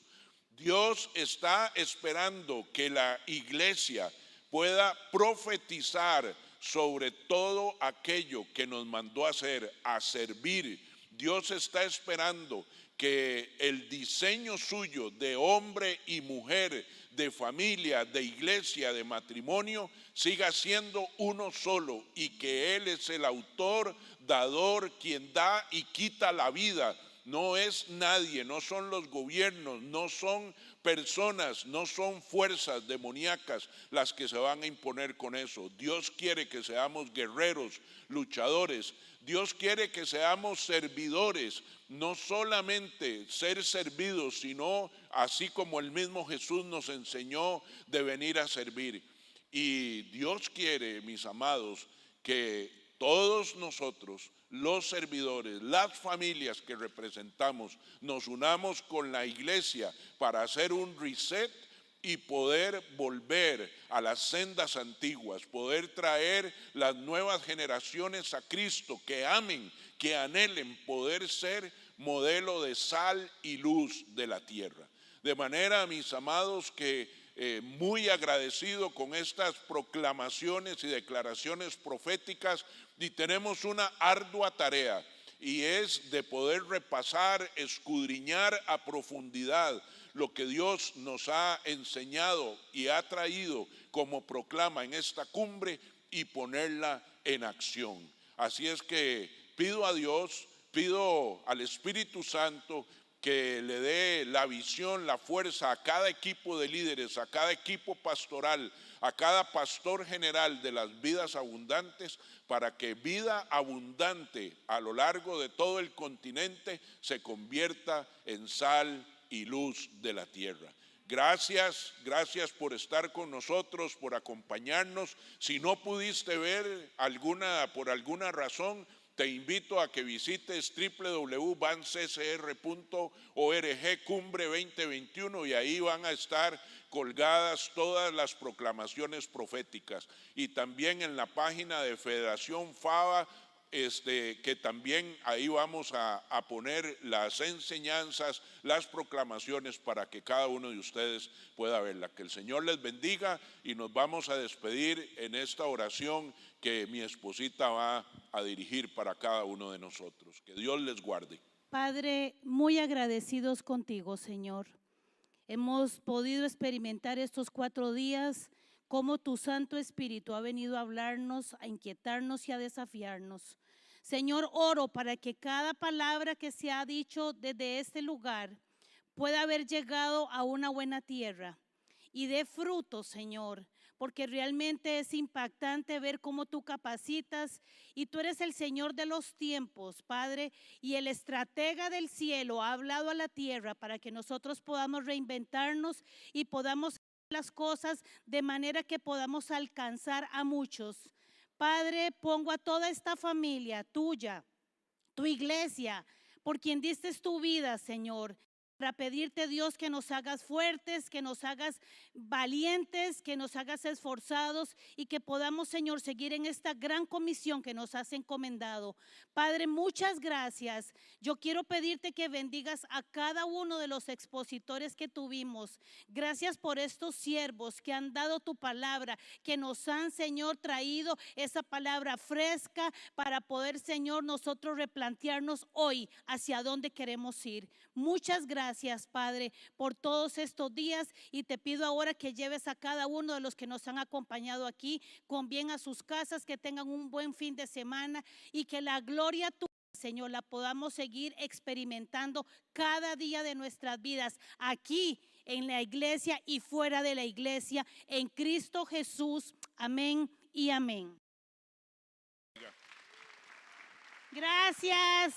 Dios está esperando que la iglesia pueda profetizar sobre todo aquello que nos mandó a hacer, a servir. Dios está esperando que el diseño suyo de hombre y mujer, de familia, de iglesia, de matrimonio, siga siendo uno solo, y que Él es el autor, dador, quien da y quita la vida. No es nadie, no son los gobiernos, no son personas, no son fuerzas demoníacas las que se van a imponer con eso. Dios quiere que seamos guerreros, luchadores. Dios quiere que seamos servidores, no solamente ser servidos, sino así como el mismo Jesús nos enseñó de venir a servir. Y Dios quiere, mis amados, que todos nosotros, los servidores, las familias que representamos, nos unamos con la iglesia para hacer un reset y poder volver a las sendas antiguas, poder traer las nuevas generaciones a Cristo, que amen, que anhelen poder ser modelo de sal y luz de la tierra. De manera, mis amados, que muy agradecido con estas proclamaciones y declaraciones proféticas, y tenemos una ardua tarea, y es de poder repasar, escudriñar a profundidad lo que Dios nos ha enseñado y ha traído como proclama en esta cumbre, y ponerla en acción. Así es que pido a Dios, pido al Espíritu Santo que le dé la visión, la fuerza a cada equipo de líderes, a cada equipo pastoral, a cada pastor general de las Vidas Abundantes, para que Vida Abundante a lo largo de todo el continente se convierta en sal y luz de la tierra. Gracias, gracias por estar con nosotros, por acompañarnos. Si no pudiste ver por alguna razón, te invito a que visites www.bancr.org Cumbre 2021, y ahí van a estar colgadas todas las proclamaciones proféticas. Y también en la página de Federación FABA, que también ahí vamos a poner las enseñanzas, las proclamaciones, para que cada uno de ustedes pueda verla. Que el Señor les bendiga, y nos vamos a despedir en esta oración que mi esposita va a dirigir para cada uno de nosotros. Que Dios les guarde. Padre, muy agradecidos contigo, Señor. Hemos podido experimentar estos 4 días cómo tu Santo Espíritu ha venido a hablarnos, a inquietarnos y a desafiarnos. Señor, oro para que cada palabra que se ha dicho desde este lugar pueda haber llegado a una buena tierra y dé fruto, Señor, porque realmente es impactante ver cómo tú capacitas y tú eres el Señor de los tiempos, Padre, y el estratega del cielo ha hablado a la tierra para que nosotros podamos reinventarnos y podamos hacer las cosas de manera que podamos alcanzar a muchos. Padre, pongo a toda esta familia tuya, tu iglesia, por quien diste tu vida, Señor, para pedirte, Dios, que nos hagas fuertes, que nos hagas valientes, que nos hagas esforzados y que podamos, Señor, seguir en esta gran comisión que nos has encomendado. Padre, muchas gracias. Yo quiero pedirte que bendigas a cada uno de los expositores que tuvimos. Gracias por estos siervos que han dado tu palabra, que nos han, Señor, traído esa palabra fresca para poder, Señor, nosotros replantearnos hoy hacia dónde queremos ir. Muchas gracias, Padre, por todos estos días, y te pido ahora que lleves a cada uno de los que nos han acompañado aquí con bien a sus casas, que tengan un buen fin de semana y que la gloria tuya, Señor, la podamos seguir experimentando cada día de nuestras vidas, aquí en la iglesia y fuera de la iglesia, en Cristo Jesús. Amén y amén. Gracias.